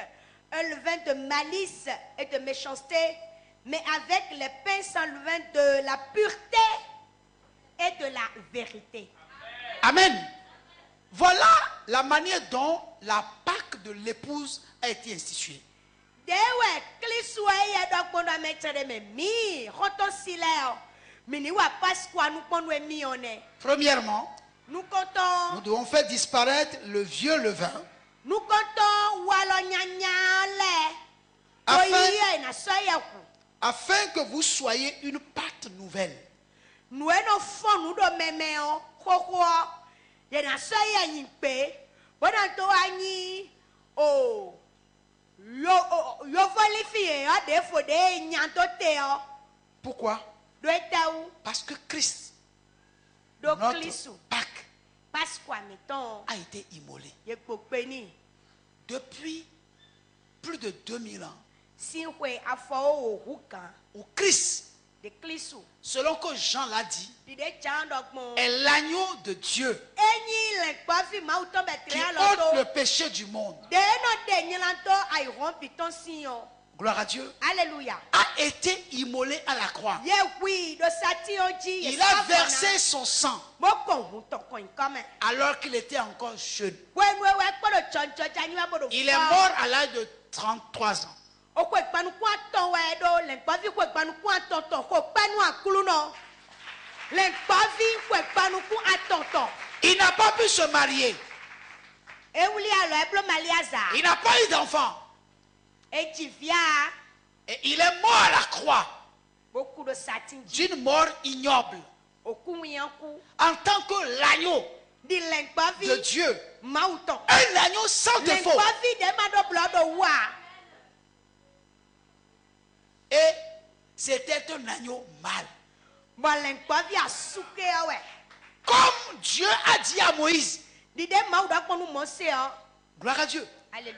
un levain de malice et de méchanceté, mais avec les pains sans levain de la pureté et de la vérité. Amen. Voilà la manière dont la Pâque de l'épouse a été instituée. Premièrement, nous devons faire disparaître le vieux levain afin que vous soyez une pâte nouvelle. Pourquoi? Parce que Christ, notre Pâque, a été immolé. Depuis plus de 2000 ans, où Christ, selon que Jean l'a dit, est l'agneau de Dieu qui ôte le péché du monde. Gloire à Dieu. Alléluia. A été immolé à la croix. Il a versé son sang alors qu'il était encore jeune. Il est mort à l'âge de 33 ans. Il n'a pas pu se marier. Il n'a pas eu d'enfant. Et il est mort à la croix d'une mort ignoble en tant que l'agneau de Dieu, un agneau sans défaut. Et c'était un agneau mâle. Comme Dieu a dit à Moïse, gloire à Dieu,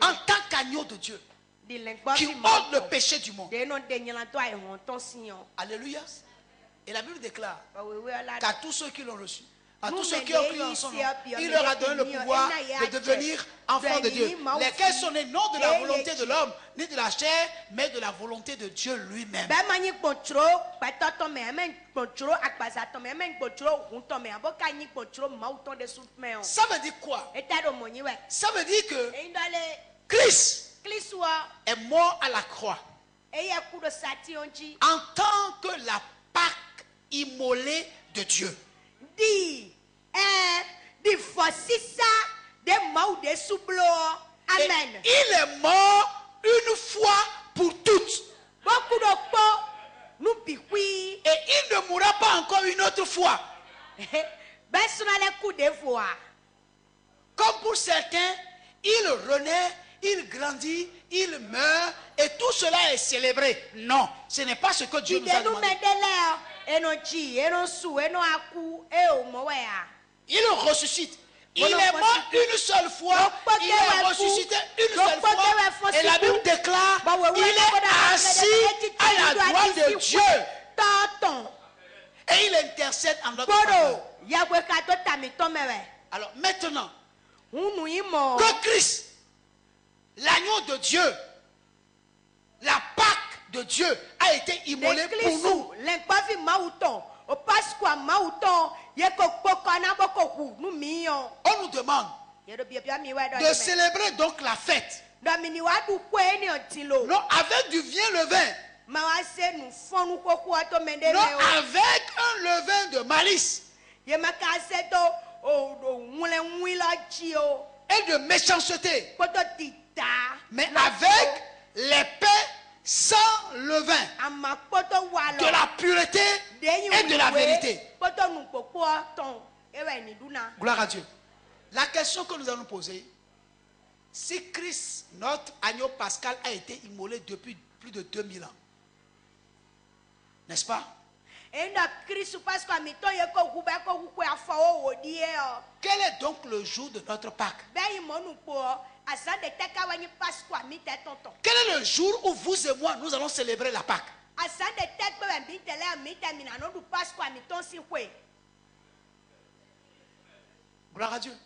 en tant qu'agneau de Dieu qui ôte le péché du monde. Alléluia. Et la Bible déclare qu'à tous ceux qui l'ont reçu, à tous ceux qui ont cru en son nom, il leur a donné le pouvoir de devenir enfants de Dieu, lesquels sont nés non de la volonté de l'homme, ni de la chair, mais de la volonté de Dieu lui-même. Ça veut dire quoi? Ça veut dire que Christ est mort à la croix en tant que la Pâque immolée de Dieu. Et il est mort une fois pour toutes. Et il ne mourra pas encore une autre fois. Comme pour certains, il renaît, il grandit, il meurt et tout cela est célébré. Non, ce n'est pas ce que Dieu nous a demandé. Il ressuscite. Il est mort une seule fois, il est ressuscité une seule fois, et la Bible déclare il est assis à la droite de Dieu. Et il intercède en notre faveur. Alors maintenant, que Christ, l'agneau de Dieu, la Pâque de Dieu, a été immolé pour nous. On nous demande de célébrer donc la fête. Non, avec du vin levain. Non, avec un levain de malice. Et de méchanceté. Mais avec les pains sans levain, de la pureté et de la vérité. Gloire à Dieu. La question que nous allons poser, si Christ, notre agneau pascal, a été immolé depuis plus de 2000 ans, n'est-ce pas? Quel est donc le jour de notre Pâque? Quel est le jour où vous et moi nous allons célébrer la Pâque? Gloire à Dieu.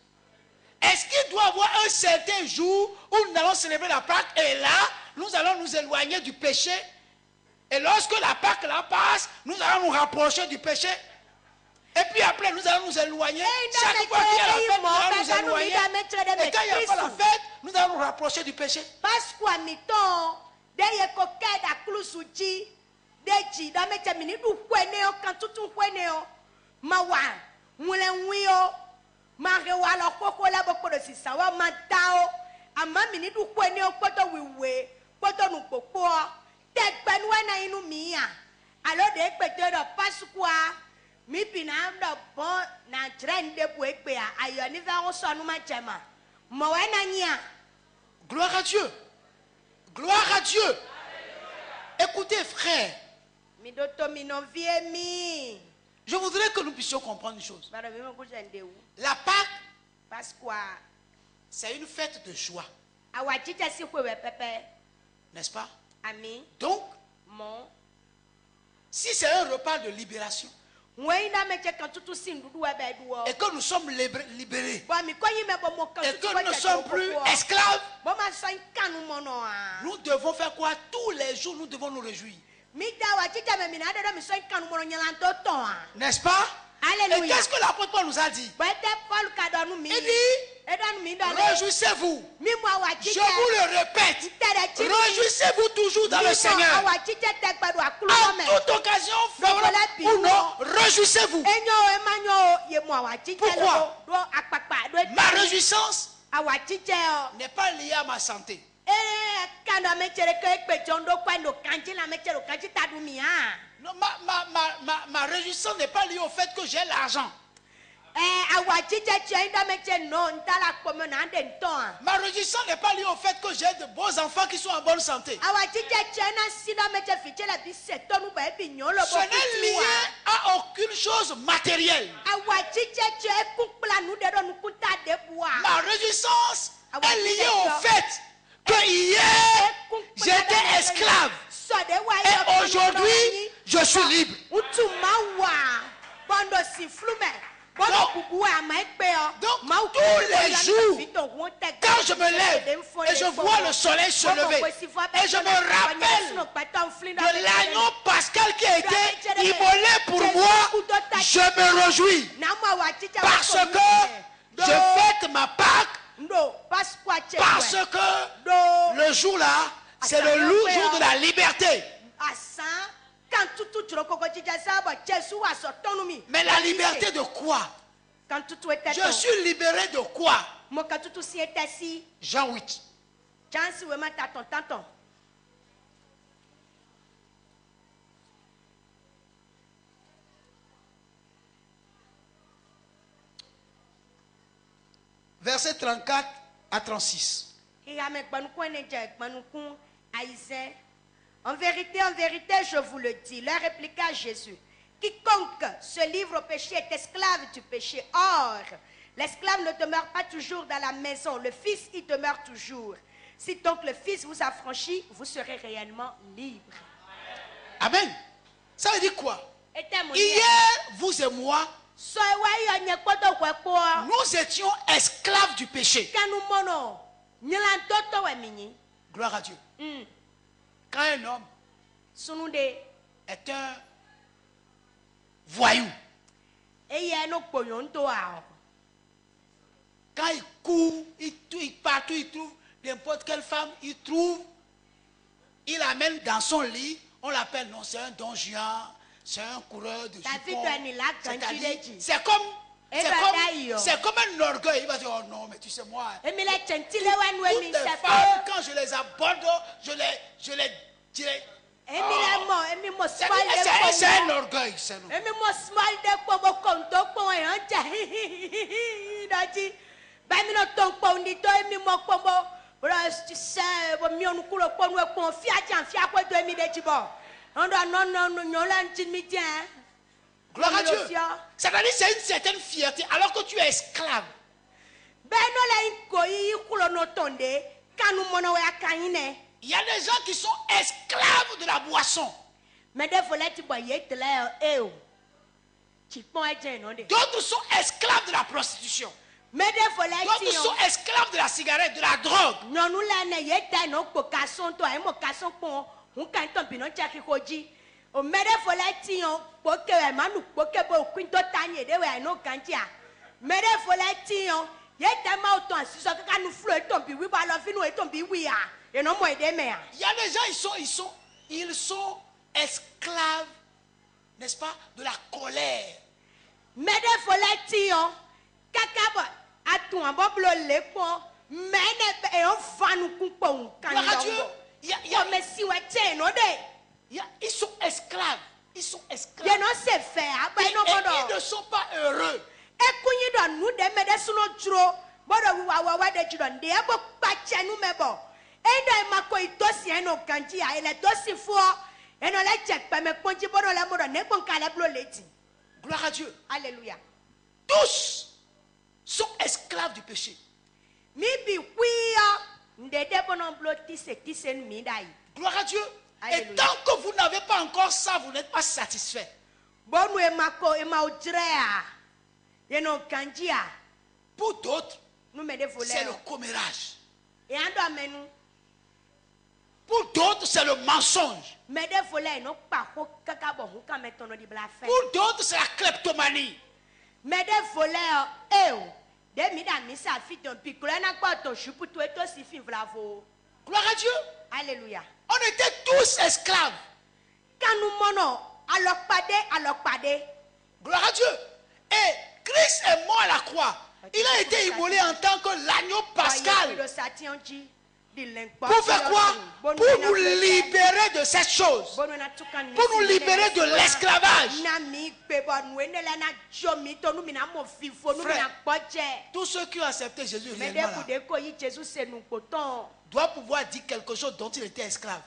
Est-ce qu'il doit y avoir un certain jour où nous allons célébrer la Pâque et là, nous allons nous éloigner du péché? Et lorsque la Pâque là passe, nous allons nous rapprocher du péché. Et puis après, nous allons nous éloigner. Chaque fois qu'il y a la fête, nous allons nous éloigner. Et quand il n'y a pas la fête, nous allons nous rapprocher du péché. Gloire à Dieu. Gloire à Dieu. Écoutez, frère. Je voudrais que nous puissions comprendre une chose. La Pâque, c'est une fête de joie. N'est-ce pas? Donc, si c'est un repas de libération, et que nous sommes libérés, et que nous ne sommes plus esclaves, nous devons faire quoi? Tous les jours, nous devons nous réjouir. N'est-ce pas? Et qu'est-ce que l'apôtre Paul nous a dit? Il dit, réjouissez-vous. Je vous le répète, réjouissez-vous toujours dans le Seigneur. À toute occasion, ou non, réjouissez-vous. Pourquoi? Ma réjouissance n'est pas liée à ma santé. Non, ma réjouissance n'est pas liée au fait que j'ai l'argent. Ma réjouissance n'est pas liée au fait que j'ai de beaux enfants qui sont en bonne santé. Ce n'est lié à aucune chose matérielle. Ma réjouissance est liée au fait que hier j'étais esclave et aujourd'hui je suis libre. Donc tous les jours, quand je me lève et je vois le soleil se lever, et je me rappelle de l'agneau pascal qui a été immolé pour moi, je me réjouis parce que je fête ma Pâque, parce que le jour-là, c'est le jour de la liberté. Mais la liberté de quoi? Je suis libéré de quoi? Jean 8. Verset 34 à 36. En vérité, je vous le dis, leur répliqua Jésus, quiconque se livre au péché est esclave du péché. Or, l'esclave ne demeure pas toujours dans la maison, le Fils y demeure toujours. Si donc le Fils vous affranchit, vous serez réellement libre. Amen. Ça veut dire quoi? Hier, vous et moi, nous étions esclaves du péché. Gloire à Dieu. Quand un homme est un voyou, quand il court, il partout, il trouve n'importe quelle femme, il l'amène dans son lit, on l'appelle, non, c'est un don juan, c'est un coureur de jupons. C'est comme un orgueil. Il va dire, oh non, mais tu sais moi, toutes les femmes, quand je les aborde, je les dirais. C'est un orgueil. Gloire à Dieu. C'est-à-dire c'est une certaine fierté alors que tu es esclave. Il y a des gens qui sont esclaves de la boisson. D'autres sont esclaves de la prostitution. D'autres sont esclaves de la cigarette, de la drogue. Il y a des gens, ils sont esclaves, n'est-ce pas, de la colère. Ils sont esclaves. Ils sont esclaves. Et ils ne sont pas heureux. Gloire à Dieu. Alléluia. Tous sont esclaves du péché. Gloire à Dieu. Et tant que vous n'avez pas encore ça, vous n'êtes pas satisfait. Pour d'autres, c'est le commérage. Pour d'autres, c'est le mensonge. Pour d'autres, c'est la kleptomanie. Gloire à Dieu. Alléluia. On était tous esclaves. Gloire à Dieu. Et Christ est mort à la croix. Il a été immolé en tant que l'agneau pascal. Pour faire quoi? Pour nous libérer de cette chose. Pour nous libérer de l'esclavage. Frère, tous ceux qui ont accepté Jésus réellement doivent pouvoir dire quelque chose dont il était esclave.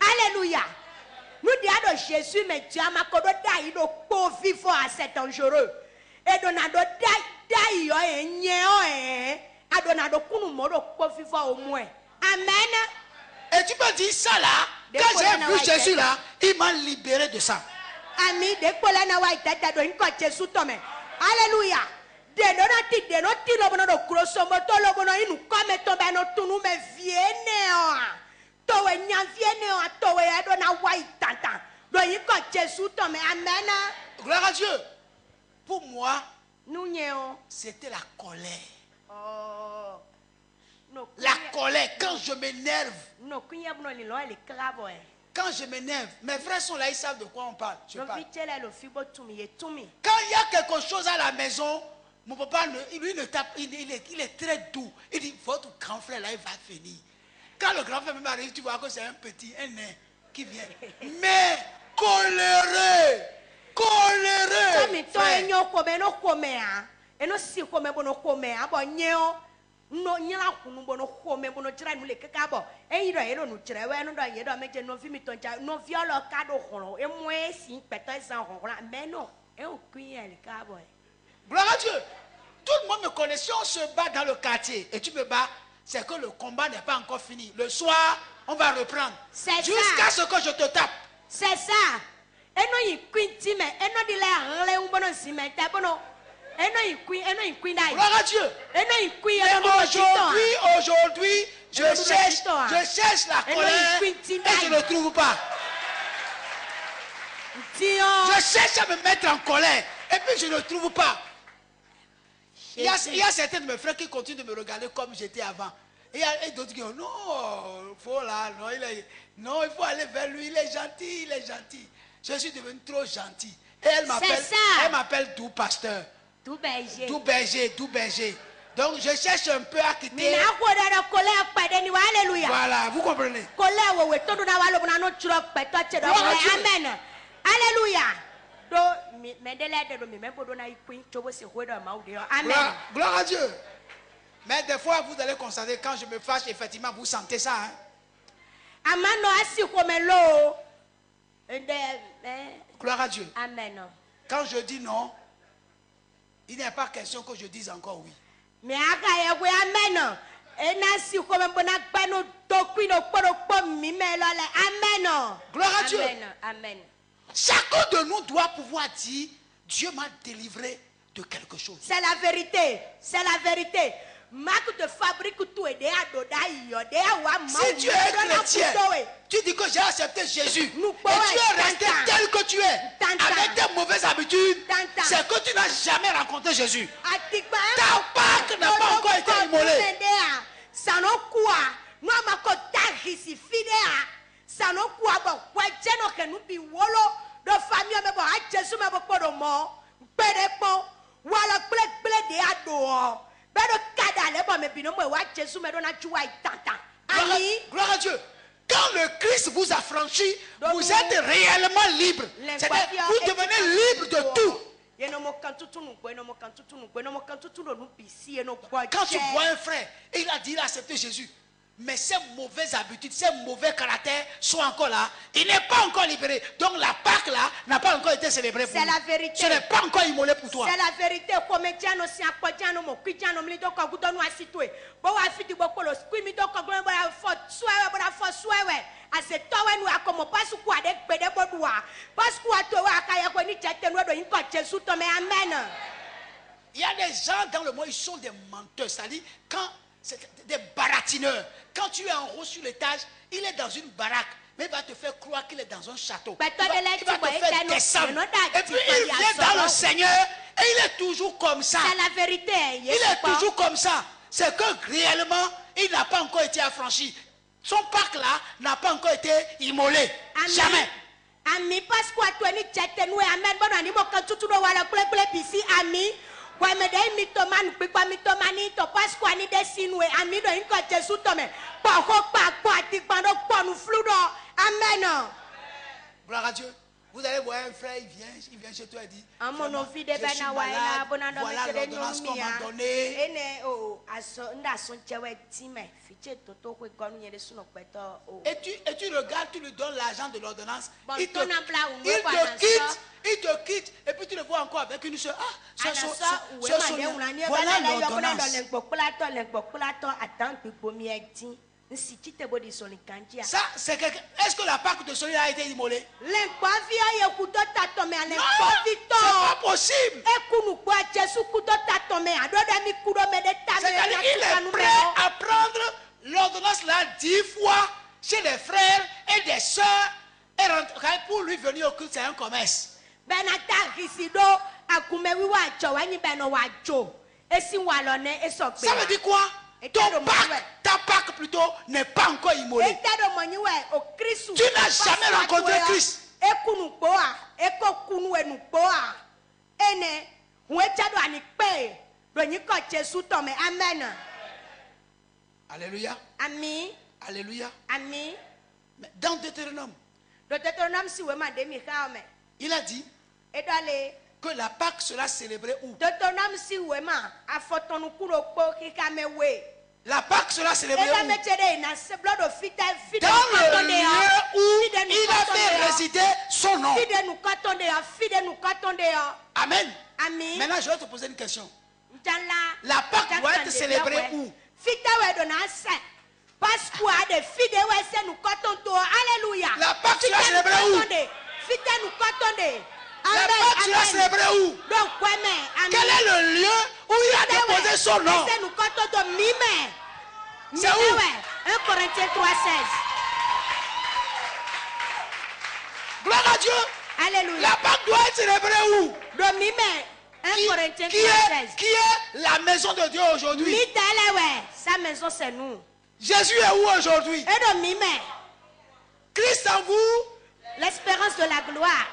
Alléluia. Nous disons Jésus, mais Dieu m'a donné le pauvre vivant à cet dangereux. Et donado dai au moins. Amen. Et tu peux dire ça là. Quand j'ai vu Jésus là, il m'a libéré de ça. Alléluia. Gloire à Dieu. Pour moi, c'était la colère. La colère, quand je m'énerve. Quand je m'énerve, mes frères sont là, ils savent de quoi on parle. Je parle. Quand il y a quelque chose à la maison, mon papa, lui, ne tape, il est très doux. Il dit, votre grand frère là, il va venir. Quand le grand frère m'arrive, tu vois que c'est un petit, un nain qui vient. Mais coléreux, coléreux. No nyala kunu bono home bono jira nu le kaka bo eyin do yero nu jira we nu do yedo meje no vi mi tonja no vi olo ka do horo e mo esi peto san horo mais non e o kun le ka bo. Gloire à Dieu. Tout le monde me connaît. Si on se bat dans le quartier et tu me bats, c'est que le combat n'est pas encore fini. Le soir, on va reprendre. Jusqu'à ce que je te tape. C'est ça. Et non y quinti mais et non di la rele un bono ciment bono. Gloire à Dieu. Aujourd'hui, je cherche la colère et je ne trouve pas. Je cherche à me mettre en colère et puis je ne trouve pas. Il y a certains de mes frères qui continuent de me regarder comme j'étais avant. Et d'autres qui disent non, il faut aller vers lui, il est gentil. Je suis devenu trop gentil. Et elle m'appelle doux pasteur. Tout berger. Donc je cherche un peu à quitter. Voilà, vous comprenez. Amen. Alléluia. Gloire à Dieu. Mais des fois, vous allez constater, quand je me fâche, effectivement, vous sentez ça. Hein? Gloire à Dieu. Amen. Quand je dis non, il n'est pas question que je dise encore oui. Mais amen. Gloire à Dieu. Amen. Chacun de nous doit pouvoir dire, Dieu m'a délivré de quelque chose. C'est la vérité. C'est la vérité. Si tu es chrétien, tu dis que j'ai accepté Jésus et tu es resté tel que tu es, avec tes mauvaises habitudes, c'est que tu n'as jamais rencontré Jésus. Ta Pâque n'a pas encore été immolée. Gloire à Dieu. Quand le Christ vous a franchi, vous êtes réellement libre. C'est-à-dire, vous devenez libre de tout. Quand tu vois un frère et il a dit il a accepté Jésus, mais ses mauvaises habitudes, ses mauvais caractères sont encore là, il n'est pas encore libéré. Donc la Pâque là n'a pas encore été célébrée pour lui. C'est la vérité. Ce n'est pas encore immolé pour toi. C'est la vérité. Il y a des gens dans le monde, ils sont des menteurs. C'est-à-dire, quand c'est des baratineurs. Quand tu es en haut sur l'étage, il est dans une baraque, mais il va te faire croire qu'il est dans un château. Il va te faire descendre. Et puis il vient dans le Seigneur et il est toujours comme ça. C'est la vérité. Il est toujours comme ça. C'est que réellement, il n'a pas encore été affranchi. Son Pâque là n'a pas encore été immolé. Jamais. Ami parce que tu es tête nous amen bon ani mo kan tutu do wala kule bisi ami kwa me dai mitoman pe kwa mitomani to parce que ani desinwe ami do inko Jésus to me pa ko pa ti pando ponu fludo amen. Gloire à Dieu. Vous allez voir un frère, il vient chez toi et dit je suis malade, voilà l'ordonnance qu'on m'a donnée. Et tu regardes, tu lui donnes l'argent de l'ordonnance, il te quitte, et puis tu le vois encore avec une soeur. Voilà l'ordonnance. Ça, c'est quelque... Est-ce que la Pâque de Soleil a été immolée? Non, c'est pas possible. C'est-à-dire qu'il est prêt à prendre l'ordonnance là 10 fois chez les frères et des sœurs et rentrer pour lui venir au culte, c'est un commerce. Ça veut dire quoi? Ta ta Pâque plutôt n'est pas encore immolée. Tu n'as jamais rencontré Christ. Alléluia. Amen. Alléluia. Amen. Mais dans Deutéronome, il a dit que la Pâque sera célébrée où? La Pâque sera célébrée où? Dans le lieu où il avait résidé son nom. Amen. Amen. Maintenant, je vais te poser une question. La Pâque doit être célébrée où? La Pâque sera célébrée où? La Pâque sera célébrée où? Quel est le lieu où il a déposé son nom? C'est où? 1 Corinthiens 3:16. Gloire à Dieu. Alléluia. La Pâque doit être célébrée où? 1 Corinthiens 3:16. Qui est la maison de Dieu aujourd'hui? Sa maison, c'est nous. Jésus est où aujourd'hui? Christ en vous. L'espérance de la gloire.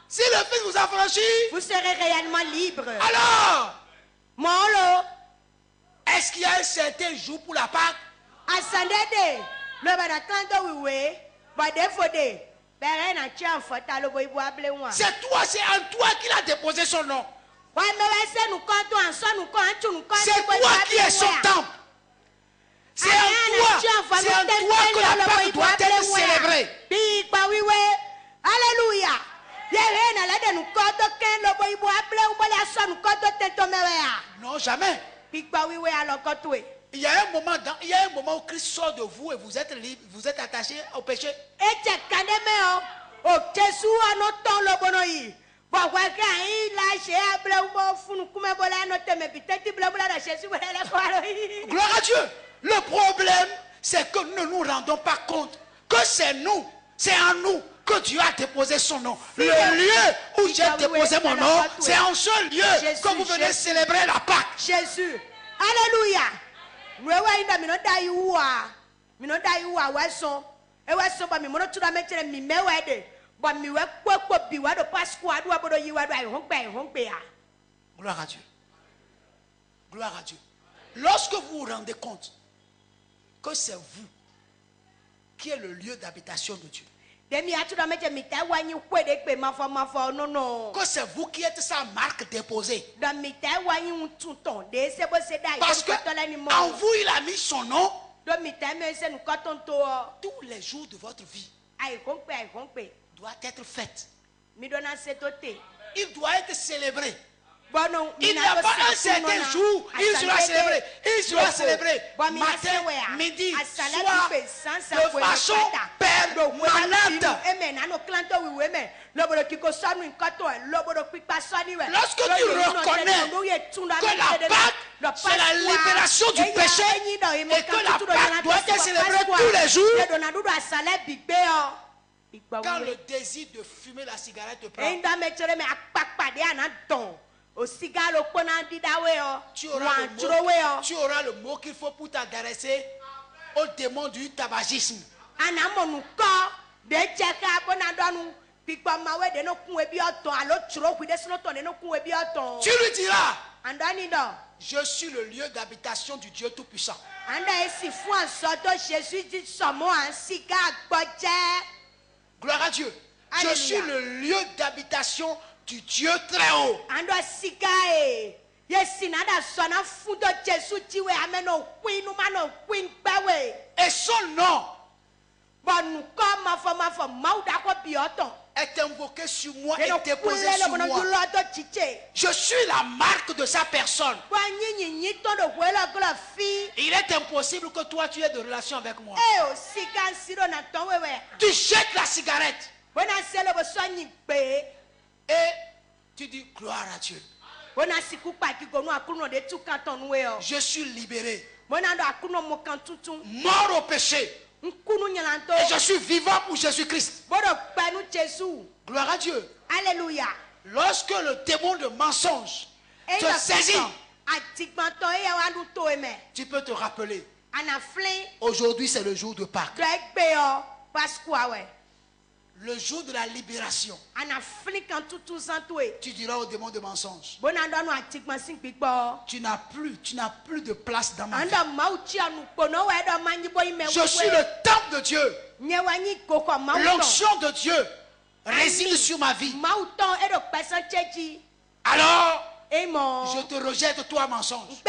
Si le Fils vous a franchi, vous serez réellement libre. Alors, Molo. est-ce qu'il y a un certain jour pour la Pâque? C'est toi, c'est en toi qu'il a déposé son nom. C'est toi qui es son temple. C'est en toi que la Pâque doit être célébrée. Alléluia. Non, jamais. Il y a un moment où Christ sort de vous et vous êtes libre, vous êtes attaché au péché. Gloire à Dieu. Le problème, c'est que nous ne nous rendons pas compte que c'est nous, c'est en nous que Dieu a déposé son nom. Le lieu où j'ai déposé mon nom, c'est en ce lieu que vous venez célébrer la Pâque. Jésus. Alléluia. Gloire à Dieu. Gloire à Dieu. Lorsque vous vous rendez compte que c'est vous qui est le lieu d'habitation de Dieu, que c'est vous qui êtes sa marque déposée, parce que en vous il a mis son nom, tous les jours de votre vie doivent être faits. Il doit être célébré. Il n'y a pas un certain jour, il sera célébré. Il sera célébré matin, midi, soir, de façon permanente. Lorsque tu reconnais que la Pâque, c'est la libération du péché et que la Pâque doit être célébrée tous les jours, quand le désir de fumer la cigarette te prend, tu auras le mot qu'il faut pour t'adresser au démon du tabagisme. Tu lui diras, je suis le lieu d'habitation du Dieu Tout-Puissant. Gloire à Dieu. Je suis le lieu d'habitation du Dieu très haut. Et son nom est invoqué sur moi et déposé sur moi. Je suis la marque de sa personne. Il est impossible que toi tu aies de relation avec moi. Tu jettes la cigarette et tu dis gloire à Dieu. Je suis libéré, mort au péché, et je suis vivant pour Jésus-Christ. Gloire à Dieu. Alléluia. Lorsque le démon de mensonge te saisit, tu peux te rappeler Aujourd'hui, c'est le jour de Pâques. Le jour de la libération. Tu diras au démon de mensonge. Tu n'as plus de place dans ma vie. Je suis le temple de Dieu. L'onction de Dieu réside sur ma vie. Alors, je te rejette, toi, mensonge.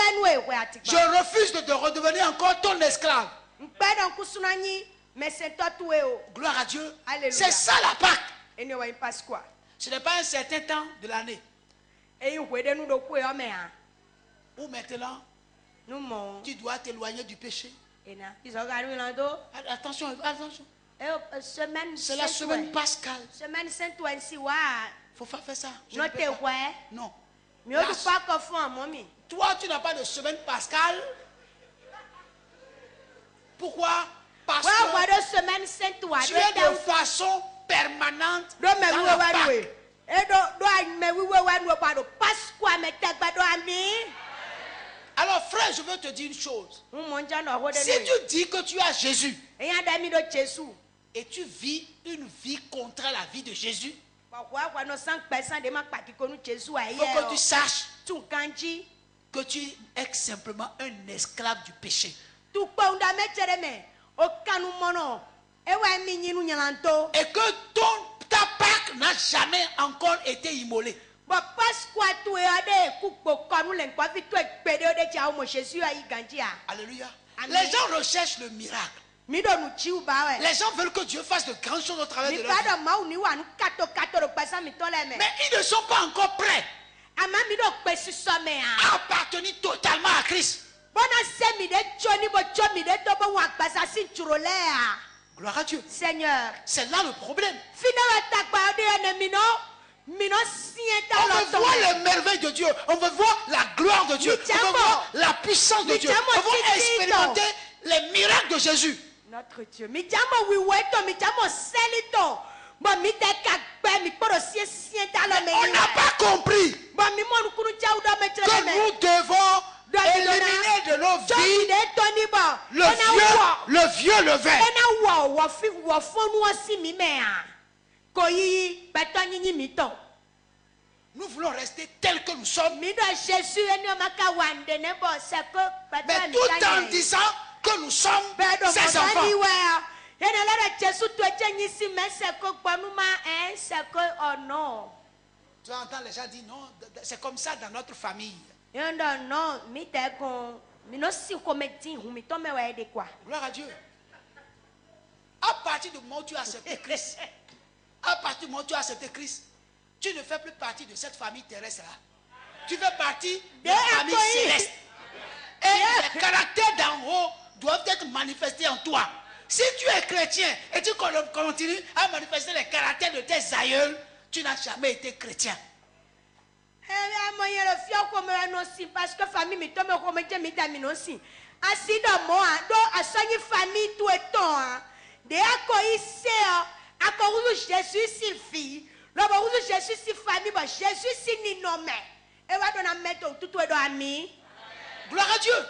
Je refuse de te redevenir encore ton esclave. Gloire à Dieu. C'est ça la Pâque. Ce n'est pas un certain temps de l'année. Ou maintenant, tu dois t'éloigner du péché. Attention, attention. C'est la semaine pascale. Il ne faut pas faire ça. Non. Toi, tu n'as pas de semaine pascale. Pourquoi? Parce que tu es de façon permanente dans la Pâque. Alors frère, je veux te dire une chose. Si tu dis que tu as Jésus et tu vis une vie contre la vie de Jésus, il faut que tu saches que tu es simplement un esclave du péché. Et que ta Pâque n'a jamais encore été immolée. Alléluia. Les gens recherchent le miracle. Les gens veulent que Dieu fasse de grandes choses au travers de leur vie. Mais ils ne sont pas encore prêts à appartenir totalement à Christ. Gloire à Dieu. Seigneur. C'est là le problème. On veut voir les merveilles de Dieu. On veut voir la gloire de Dieu. On veut voir la puissance de Dieu. On veut expérimenter les miracles de Jésus. Notre Dieu. On n'a pas compris que nous devons éliminer de nos vies le vieux levain. Nous voulons rester tels que nous sommes. Mais tout en disant que nous sommes ses enfants. Tu entends les gens dire non, c'est comme ça dans notre famille. Gloire à Dieu. À partir du moment où tu as accepté Christ, tu ne fais plus partie de cette famille terrestre-là. Tu fais partie de la famille céleste. Et les caractères d'en haut doivent être manifestés en toi. Si tu es chrétien et tu continues à manifester les caractères de tes aïeuls, tu n'as jamais été chrétien. Parce que famille mi tome ko me jemi dami no si asido mo do asonyi famille tout et temps de akoise akowulu Jésus si fille lo bo wulu Jésus si famille ba Jésus si ni nomme e wa do na metto tout et do ami. Gloire à Dieu.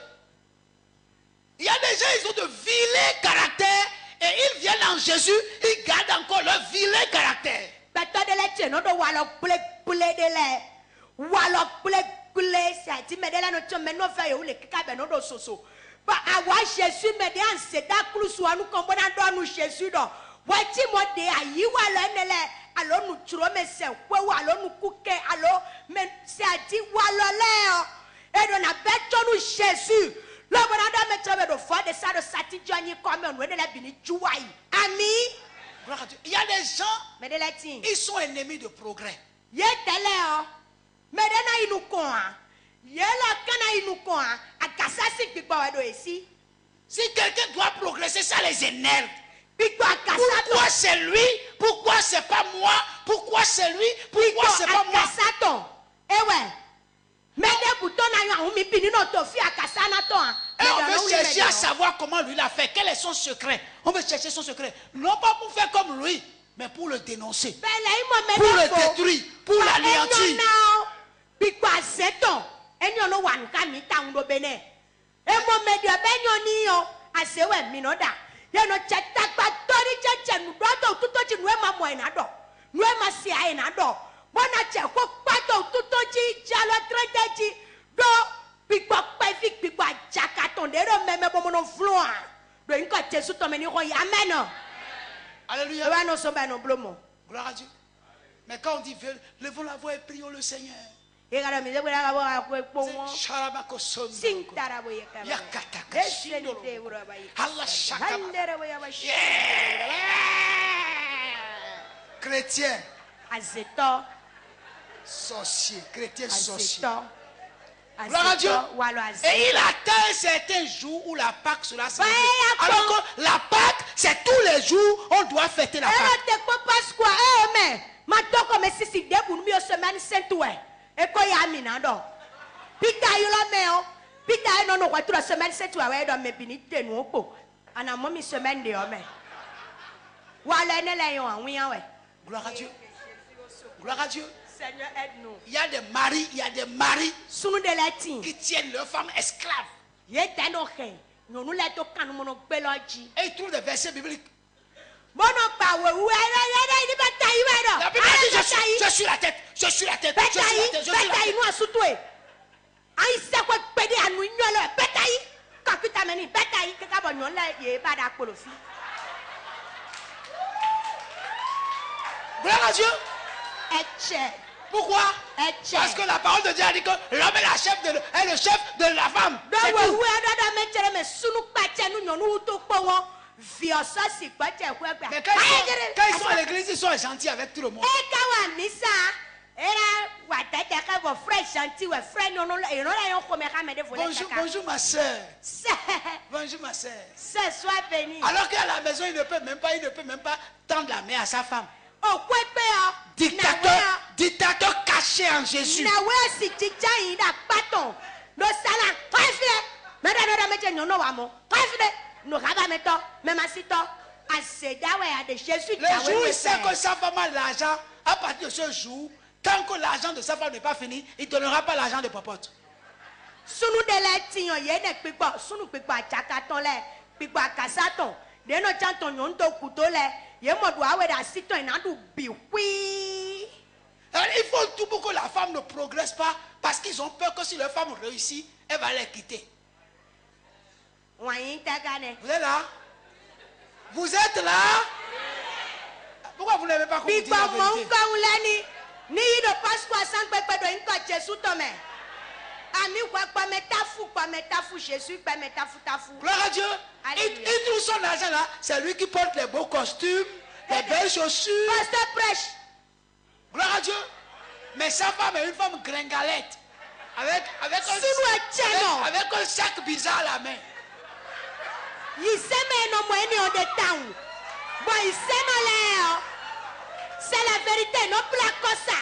Il y a des gens, ils ont de vilains caractères et ils viennent en Jésus, ils gardent encore leur vilain caractère. Jésus. Il y a des gens, ils sont ennemis de progrès. Si quelqu'un doit progresser, ça les énerve. Pourquoi c'est lui? Pourquoi c'est pas moi? Pourquoi c'est lui? Pourquoi c'est pas moi? Et on veut chercher à savoir comment lui l'a fait. Quel est son secret? On veut chercher son secret. Non pas pour faire comme lui, mais pour le dénoncer. Pour le détruire. Pour l'anéantir. Emo medio benyo niyo asewe minoda. Yeno chetakba tori cheche nudoto tutochi nuema moenado. Nuema si aenado. Bona cheko pato tutochi jalo tretechi do pikwa pefik pikwa jakaton dero meme bomono floa. Do inko Jésus tomeni ko amen. Alléluia. Gloire à Dieu. Mais quand on dit levons la voix et prions le Seigneur. Chrétien. Sorcier. Chrétien sorcier. Gloire à Dieu. Et il atteint un certain jour où la Pâque sera célébrée. Alors que la Pâque, c'est tous les jours on doit fêter la Pâque. Gloire à Dieu. Gloire à Dieu. Seigneur, aide-nous. Il y a des maris qui tiennent leurs femmes esclaves. Et ils trouvent des versets bibliques. La Bible dit, je suis la tête, je suis la tête, je suis la tête, je suis la tête. Gloire à Dieu. Pourquoi? Parce que la parole de Dieu a dit que l'homme est le chef de la femme. Mais quand ils sont à l'église, ils sont gentils avec tout le monde. Bonjour ma soeur. Bonjour ma soeur. Sois béni. Alors qu'à la maison, il ne peut même pas tendre la main à sa femme. Dictateur caché en Jésus. Le jour où il sait que sa femme a l'argent, à partir de ce jour, tant que l'argent de sa femme n'est pas fini, il ne donnera pas l'argent de popote. Alors, il faut tout pour que la femme ne progresse pas parce qu'ils ont peur que si leur femme réussit, elle va les quitter. Vous êtes là? Vous êtes là? Pourquoi vous n'avez pas compris la vérité? Gloire à Dieu. Il trouve son argent là. C'est lui qui porte les beaux costumes, les belles chaussures. Gloire à Dieu. Mais sa femme est une femme gringalette. Avec un sac bizarre à la main. C'est la vérité, non plus la cosa.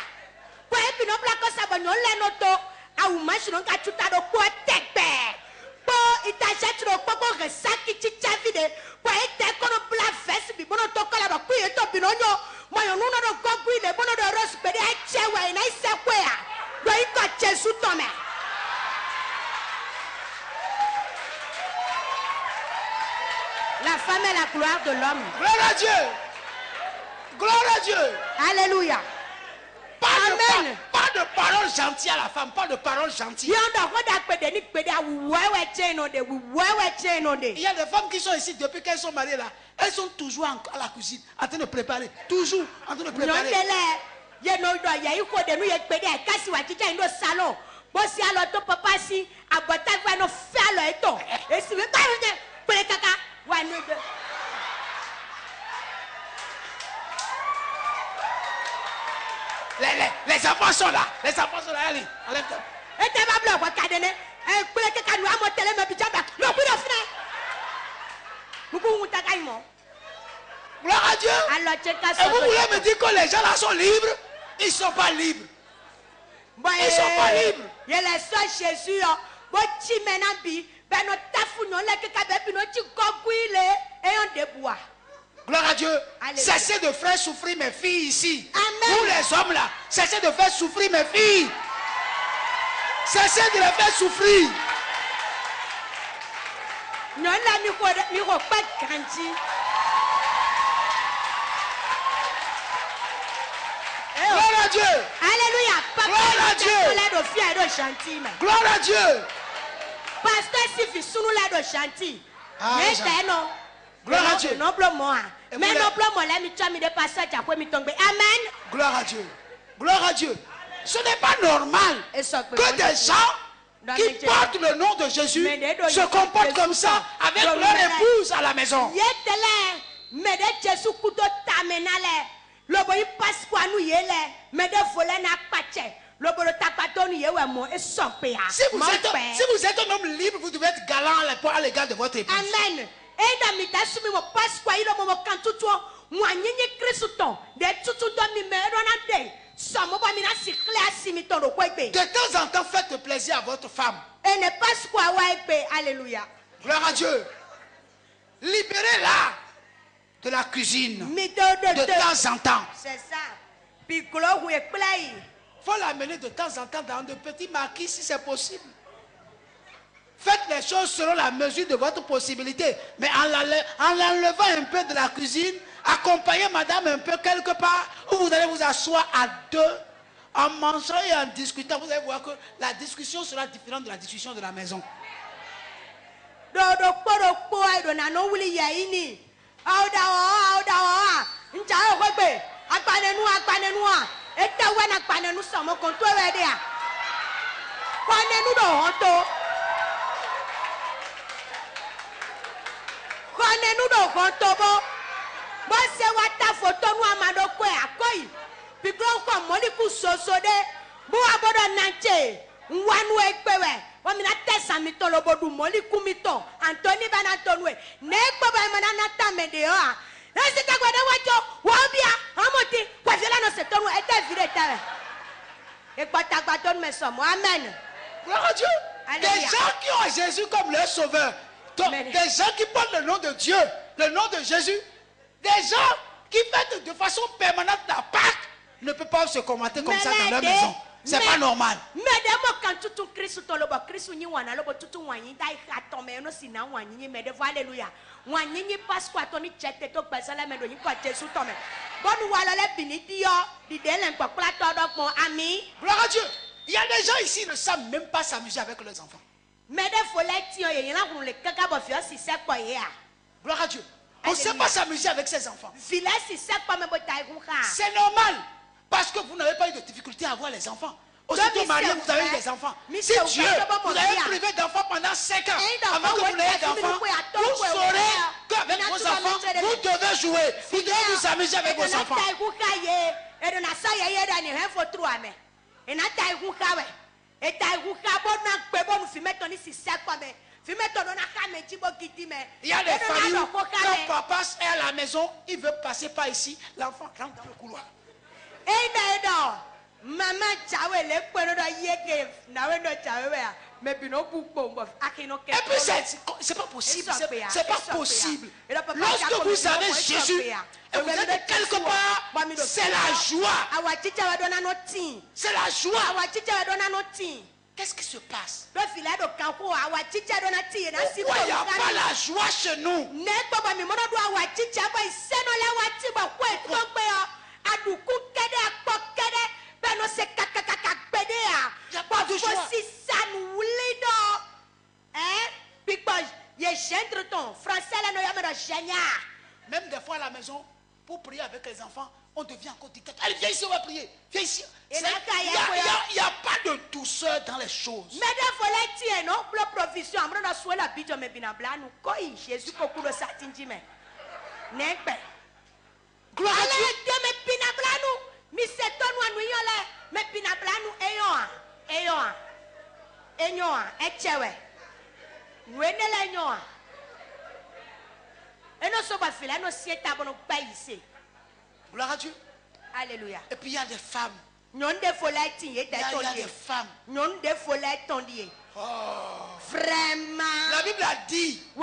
Pour et non plus la cosa, non les notos. A ou manche non ka chuta do ko tekbe. Po itajet no poko resaki chicha vide. Po ete kono bla vest bi bono to kala ba ku eto binonyo. Moyo nuno do gogu ile bono do ros pede a chewe na ise kwea. Do iko Jesu tome. La femme est la gloire de l'homme. Gloire à Dieu. Gloire à Dieu. Alléluia. Amen. Pas de paroles gentilles à la femme, pas de paroles gentilles. Il y a des femmes qui sont ici depuis qu'elles sont mariées là. Elles sont toujours à la cuisine, en train de préparer. Toujours en train de préparer. Les enfants sont là. Les enfants sont là. Allez, enlève-toi. Gloire à Dieu. Et vous voulez me dire que les gens là sont libres? Ils ne sont pas libres. Ils ne sont pas libres. Gloire à Dieu. Alléluia. Cessez de faire souffrir mes filles ici. Amen. Vous les hommes là, cessez de faire souffrir mes filles. Cessez de les faire souffrir. Non, là, mi ko pas grandi. Gloire à Dieu. Alléluia. Papa, Gloire à Dieu. Gloire à Dieu. Pasteur Sifi sunu la do chanti. Mais c'est non. Gloire à Dieu. Non plus moi. Mais non plus moi là mi twa mi de pasteur pour mi tomber. Amen. Gloire à Dieu. Gloire à Dieu. Ce n'est pas normal que des gens qui portent le nom de Jésus se comportent comme ça avec leur épouse à la maison. Mais de Jésus kudo tamenale. Le boy passe quoi nous yele. Mais de voler na pache. Le boy tapatoni yewe mo et sopé. Si vous êtes un homme libre, vous devez être galant à l'égard de votre épouse. Amen. Et dans mes tasumi mo passe quoi il mo kantuto. Moi nyenye Christon. De tutu domi me ronade. De temps en temps, faites plaisir à votre femme. Et ne passe quoi, alléluia. Gloire à Dieu. Libérez-la de la cuisine. De temps en temps. C'est ça. Puis il faut l'amener de temps en temps dans de petits marquis si c'est possible. Faites les choses selon la mesure de votre possibilité. Mais en l'enlevant un peu de la cuisine, accompagnez madame un peu quelque part où vous allez vous asseoir à deux en mangeant et en discutant. Vous allez voir que la discussion sera différente de la discussion de la maison. Nous bon c'est wata photo nous amado ko akoi bigro ko moliku sosode bo abodo nanche nwanu ekpewe o mi na tesa mi to lobodu moliku mi to Anthony banatonwe ne ekpeba mana na tamede o a ese ta gwada wajo wo bia amoti kwa fela no se tonu ete vire tare e patagba ton me somo amen. Gloire à Dieu. Des gens qui ont Jésus comme leur sauveur, des gens qui portent le nom de Dieu, le nom de Jésus. Des gens qui fêtent de façon permanente la Pâque ne peuvent pas se commenter comme ça dans leur maison. C'est pas normal. Mais d'abord quand tout Christ to lobo Christ ni wana lobo tout wanyi dai khatome no sina wanyi me de alléluia. Wanyi ni Pasqua to ni chete to pesala me do ni ko Jésus to me. Bonu wala le biniti yo di delen ko plato dok mo ami. Gloire à Dieu. Il y a des gens ici qui ne savent même pas s'amuser avec leurs enfants. Mais des foleti yo yena ko le kaka bo fio si se ko ye a. Gloire à Dieu. On ne sait pas s'amuser avec ses enfants. C'est normal. Parce que vous n'avez pas eu de difficulté à avoir les enfants. Aussitôt marié, vous avez eu des enfants. Si Dieu vous avez privé d'enfants pendant 5 ans, avant que vous n'ayez d'enfants, vous saurez qu'avec vos enfants, vous devez jouer. Vous devez vous amuser avec vos enfants. Il y a des familles où quand papa est à la maison, il veut passer par ici, l'enfant rentre dans le couloir. Et puis c'est pas possible, c'est pas possible. Lorsque vous avez Jésus et vous êtes quelque part, c'est la joie. C'est la joie. Qu'est-ce qui se passe? Pourquoi il n'y a pas la joie chez nous? Même des fois à la maison, pour prier avec les enfants, on devient encore dictateur. Allez, viens ici, on va prier. Viens ici. Il n'y a pas de douceur dans les choses. Gloire à Dieu. Gloire à Dieu. Alléluia. Et puis il y a des femmes. Il y a des femmes. Vraiment. La Bible a dit il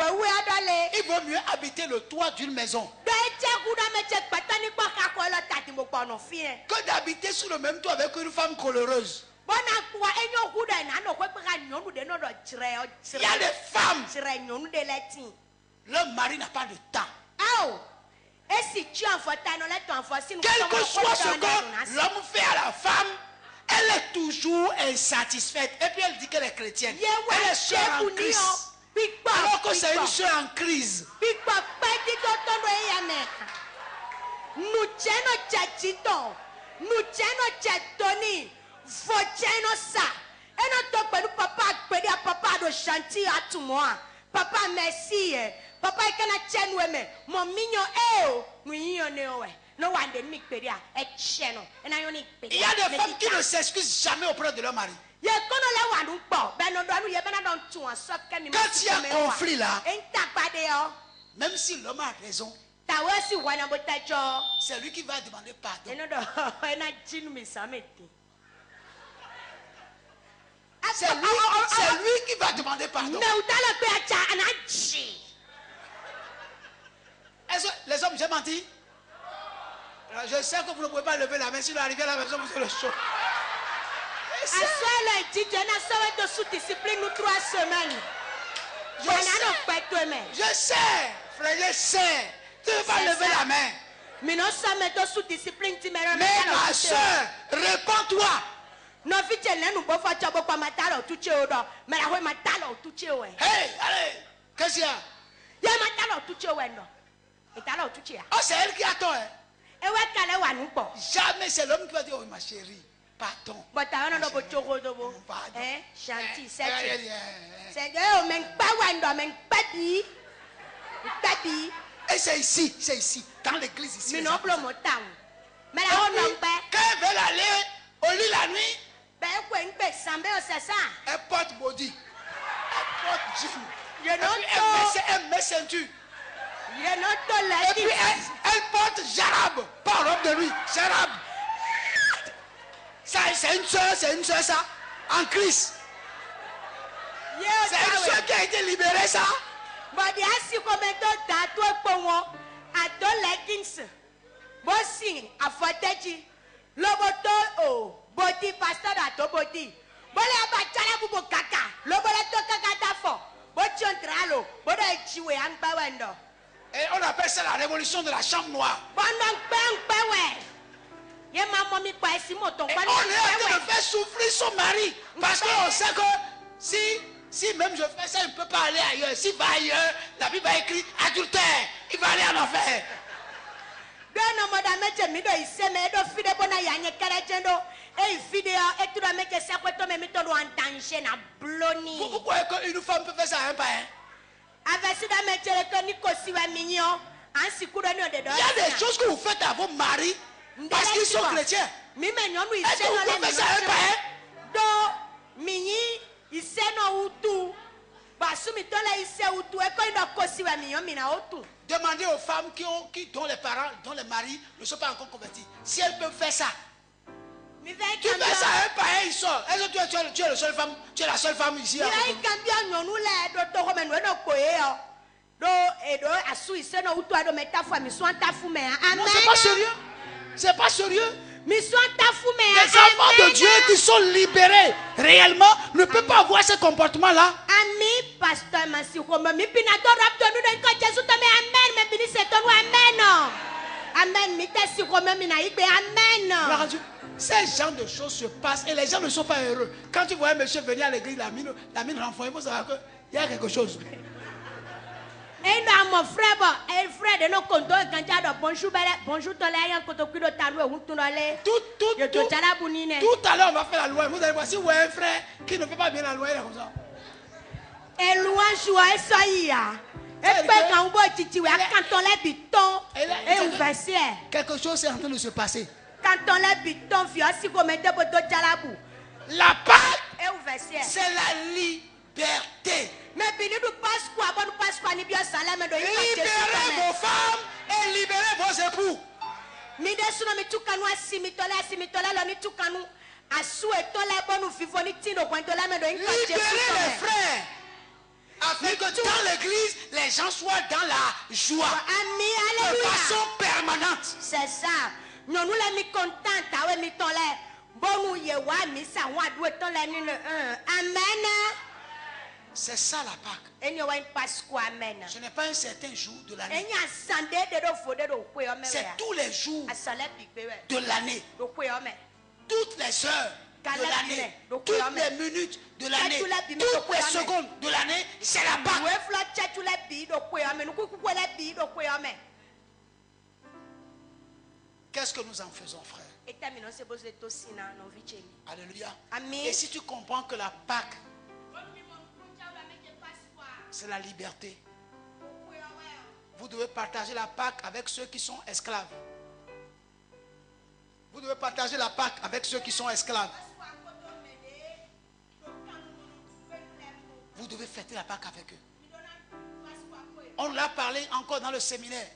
vaut mieux habiter le toit d'une maison que d'habiter sous le même toit avec une femme coléreuse. Il y a des femmes. Leur mari n'a pas de temps. Quel que soit ce que l'homme fait à la femme, elle est toujours insatisfaite. Et puis elle dit qu'elle est chrétienne. Elle est sœur en crise. Alors que c'est une sœur en crise. Papa, merci. Papa, il y a des femmes qui ne s'excusent jamais auprès de leur mari. Quand il y a un conflit là, même si l'homme a raison, c'est lui qui va demander pardon. C'est lui qui va demander pardon. Est-ce que les hommes, j'ai menti? Alors, je sais que vous ne pouvez pas lever la main. Si vous arrivez à la maison, vous avez le chaud. Je sais, frère, je sais. Tu ne peux pas lever la main. Mais ma soeur, réponds-toi. Hey, allez, qu'est-ce qu'il y a? Oh, c'est elle qui a tort. Jamais c'est l'homme qui va dire, oh ma chérie, pardon. Et c'est ici, dans l'église ici. Quand elle veut aller au lit la nuit, elle porte body, elle porte jean, elle met ceinture. Et puis elle porte jarabe, pas robe de nuit, jarabe. C'est une soeur ça, en crise. C'est une soeur qui a été libérée ça. Et on appelle ça la révolution de la chambre noire. Et on est en train de faire souffrir son mari. Parce qu'on sait que si même je fais ça, il ne peut pas aller ailleurs. S'il va ailleurs, la Bible a écrit adultère. Il va aller en enfer. Pourquoi une femme peut faire ça à un païen? Il y a des choses que vous faites à vos maris parce qu'ils sont chrétiens. Est-ce que vous pouvez faire ça à un païen? Demandez aux femmes dont les parents, dont les maris ne sont pas encore convertis, si elles peuvent faire ça. Tu fais ça à un païen, il sort. Est-ce que tu es la seule femme, tu es la seule femme ici? Non, c'est pas sérieux. C'est pas sérieux. Les enfants de Dieu qui sont libérés réellement ne peuvent pas avoir ce comportement-là. Ces genre de choses se passent et les gens ne sont pas heureux. Quand tu vois un monsieur venir à l'église, la mine renfort, il faut savoir qu'il y a quelque chose. Tout à l'heure on va faire la loi. Vous allez voir si vous voyez un frère qui ne fait pas bien la loi, il est comme ça. Quelque chose est en train de se passer. La Pâque, c'est la liberté. Libérez vos femmes et libérez vos époux. Libérez les frères afin que dans l'église les gens soient dans la joie de façon permanente. C'est ça. Nous les mi contente, C'est ça la Pâque. Ce n'est pas un certain jour de l'année. C'est tous les jours de l'année. Toutes les heures de l'année. Toutes les minutes de l'année. Toutes les secondes de l'année. C'est la Pâque. Qu'est-ce que nous en faisons, frère? Alléluia. Et si tu comprends que la Pâque, c'est la liberté, vous devez partager la Pâque avec ceux qui sont esclaves. Vous devez partager la Pâque avec ceux qui sont esclaves. Vous devez fêter la Pâque avec eux. On l'a parlé encore dans le séminaire.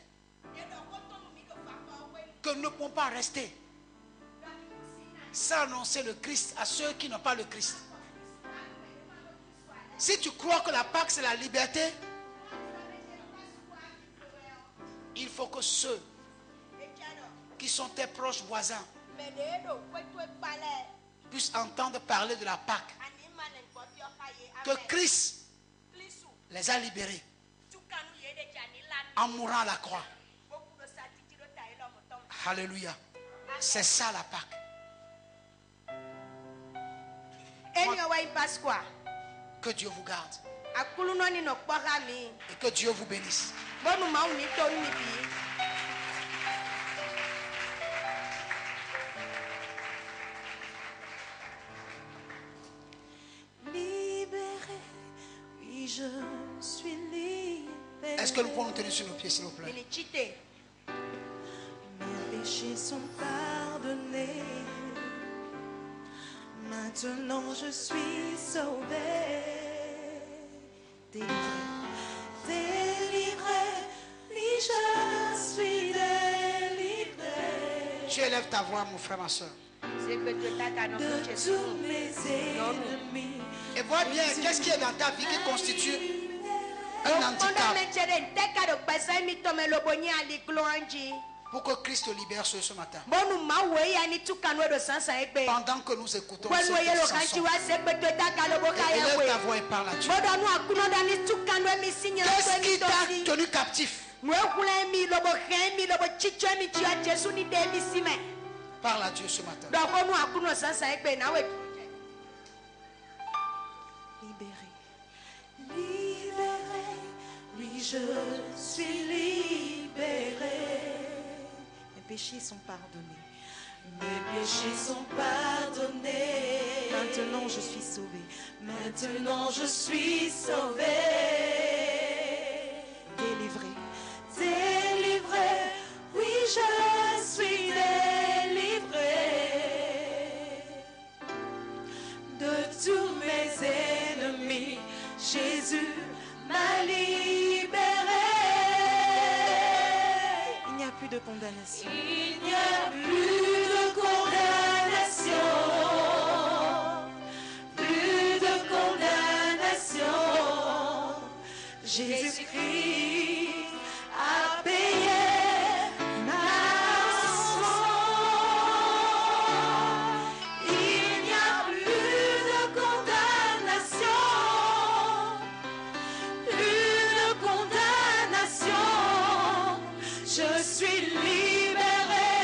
Que nous ne pouvons pas rester sans annoncer le Christ à ceux qui n'ont pas le Christ. Si tu crois que la Pâque c'est la liberté, il faut que ceux qui sont tes proches voisins puissent entendre parler de la Pâque. Que Christ les a libérés en mourant à la croix. Alléluia. C'est ça la Pâque. Que Dieu vous garde. Et que Dieu vous bénisse. Libéré, oui, je suis libéré. Est-ce que nous pouvons nous tenir sur nos pieds, s'il vous plaît? Mes péchés sont pardonnés. Maintenant je suis sauvé. Délivré, délivré, oui, je suis délivré. Tu élèves ta voix, mon frère, ma soeur. De tous mes ennemis. Et vois bien, qu'est-ce qui est dans ta vie qui constitue un handicap pour que Christ te libère ce matin. Pendant que nous écoutons cette chanson, élève ta voix et parle à Dieu. Qu'est-ce qui t'a tenu captif? Parle à Dieu ce matin. Libéré, libéré, oui, je suis libéré. Mes péchés sont pardonnés. Mes péchés sont pardonnés. Maintenant je suis sauvé. Maintenant je suis sauvé. Délivré, délivré, oui, je suis délivré. De tous mes ennemis, Jésus m'a libéré. Il n'y a plus de condamnation. Il n'y a plus de condamnation. Plus de condamnation. Jésus-Christ a payé ma rançon. Il n'y a plus de condamnation. Plus de condamnation. Je suis libéré,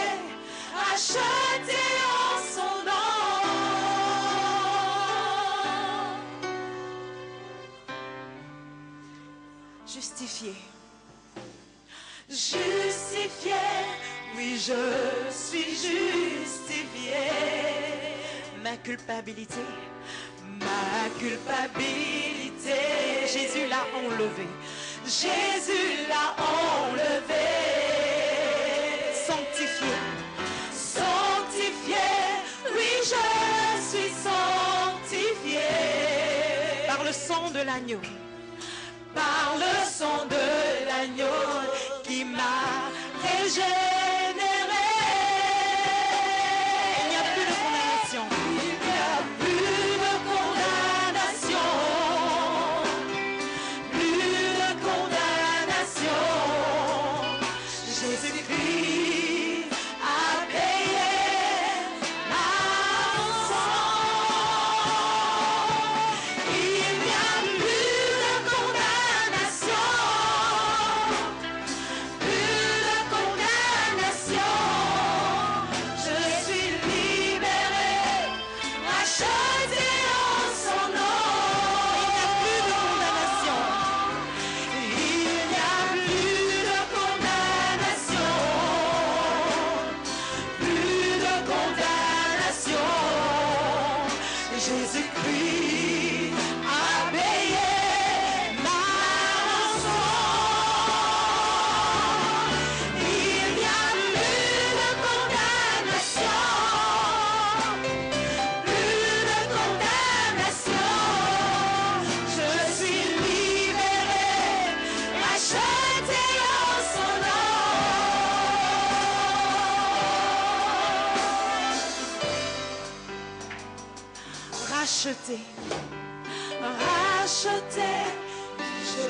acheté en son nom. Justifié. Justifié, oui, je suis justifié. Ma culpabilité, Jésus l'a enlevé. Jésus l'a enlevé. Sanctifié, sanctifié, oui, je suis sanctifié. Par le sang de l'agneau. Par le sang de l'agneau qui m'a régénéré. Il n'y a plus de condamnation. Il n'y a plus de condamnation. Plus de condamnation. Jésus-Christ a payé ma racheté. Racheté, je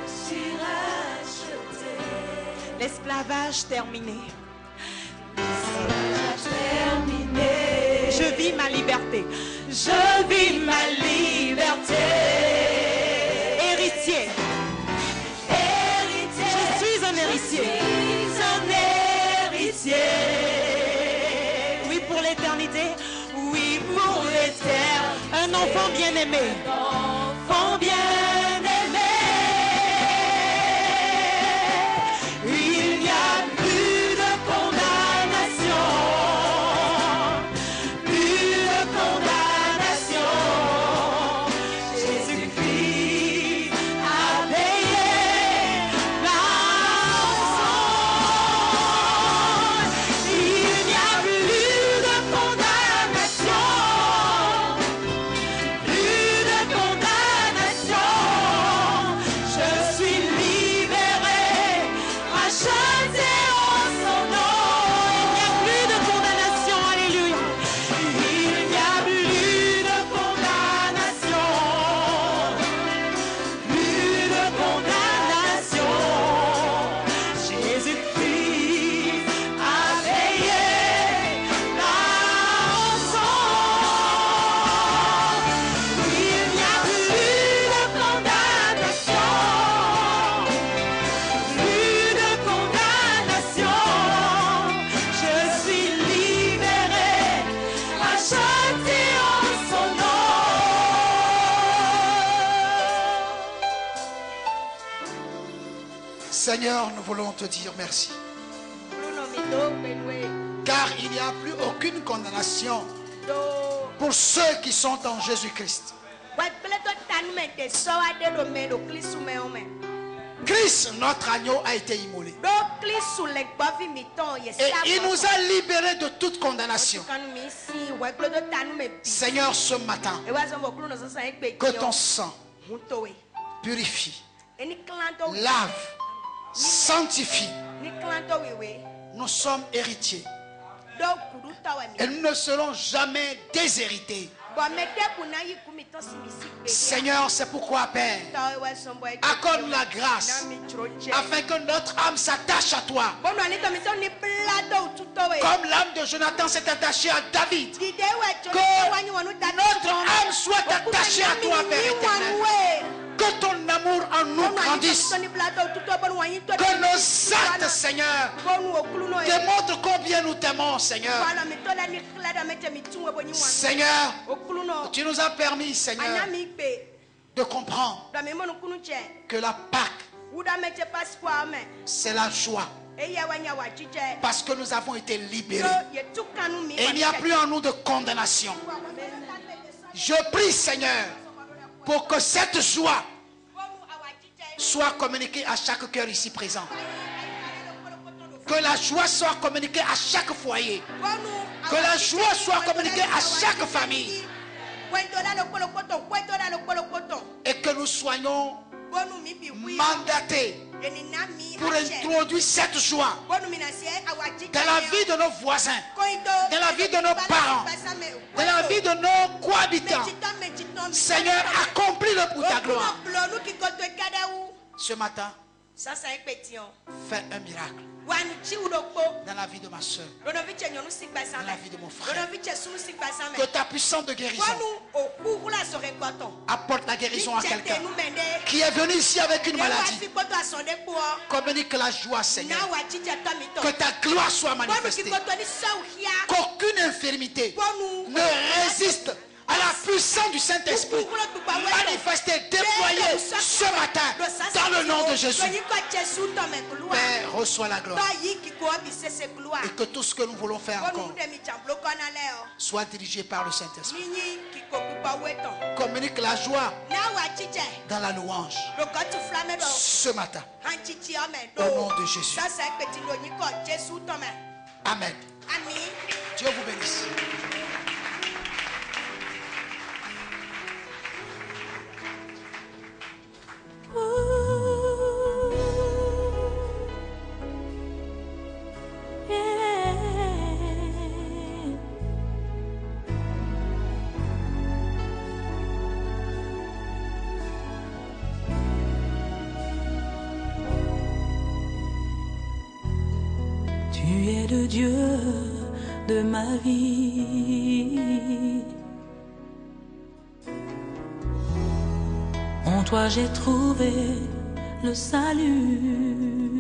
suis racheté. L'esclavage terminé. L'esclavage terminé. Je vis ma liberté. Je vis ma liberté. Héritier. Héritier. Je suis un héritier. Je suis un héritier. Oui, pour l'éternité. Oui, pour l'éternité. Un enfant bien-aimé. Un enfant bien-aimé. Il n'y a plus de condamnation. Plus de condamnation. Jésus-Christ a payé la rançon. Il n'y a plus de condamnation. Plus de condamnation. Je suis libéré, racheté en son nom. Il n'y a plus de condamnation, alléluia. Il n'y a plus de condamnation. Plus de condamnation. Jésus-Christ a payé la rançon. Il n'y a plus de condamnation. Plus de condamnation. Je suis libéré, racheté en son nom. Seigneur, nous voulons te dire merci. Car il n'y a plus aucune condamnation pour ceux qui sont en Jésus-Christ. Christ, notre agneau, a été immolé. Et il nous a libérés de toute condamnation. Seigneur, ce matin, que ton sang purifie, lave, sanctifie. Nous sommes héritiers. Et nous ne serons jamais déshérités. Seigneur, c'est pourquoi, Père, accorde la grâce afin que notre âme s'attache à toi. Comme l'âme de Jonathan s'est attachée à David. Que notre âme soit attachée à toi, Père éternel. Que ton amour en nous grandisse. Que nos actes, Seigneur, démontrent combien nous t'aimons, Seigneur. Seigneur, tu nous as permis, Seigneur, de comprendre que la Pâque, c'est la joie. Parce que nous avons été libérés. Et il n'y a plus en nous de condamnation. Je prie, Seigneur, pour que cette joie soit communiquée à chaque cœur ici présent. Que la joie soit communiquée à chaque foyer. Que la joie soit communiquée à chaque famille. Et que nous soyons mandatés pour introduire cette joie dans la vie de nos voisins, dans la vie de nos parents, dans la vie de nos cohabitants. Seigneur, accomplis-le pour ta gloire. Ce matin, fais un miracle dans la vie de ma soeur, dans la vie de mon frère. Que ta puissance de guérison apporte la guérison à quelqu'un qui est venu ici avec une maladie. Communique la joie, Seigneur. Que ta gloire soit manifestée. Qu'aucune infirmité ne résiste à la puissance du Saint-Esprit manifestée, déployée ce matin dans le nom de Jésus. Père, reçois la gloire. Et que tout ce que nous voulons faire encore soit dirigé par le Saint-Esprit. Communique la joie dans la louange ce matin. Au nom de Jésus. Amen. Dieu vous bénisse. le Dieu de ma vie. En toi j'ai trouvé le salut.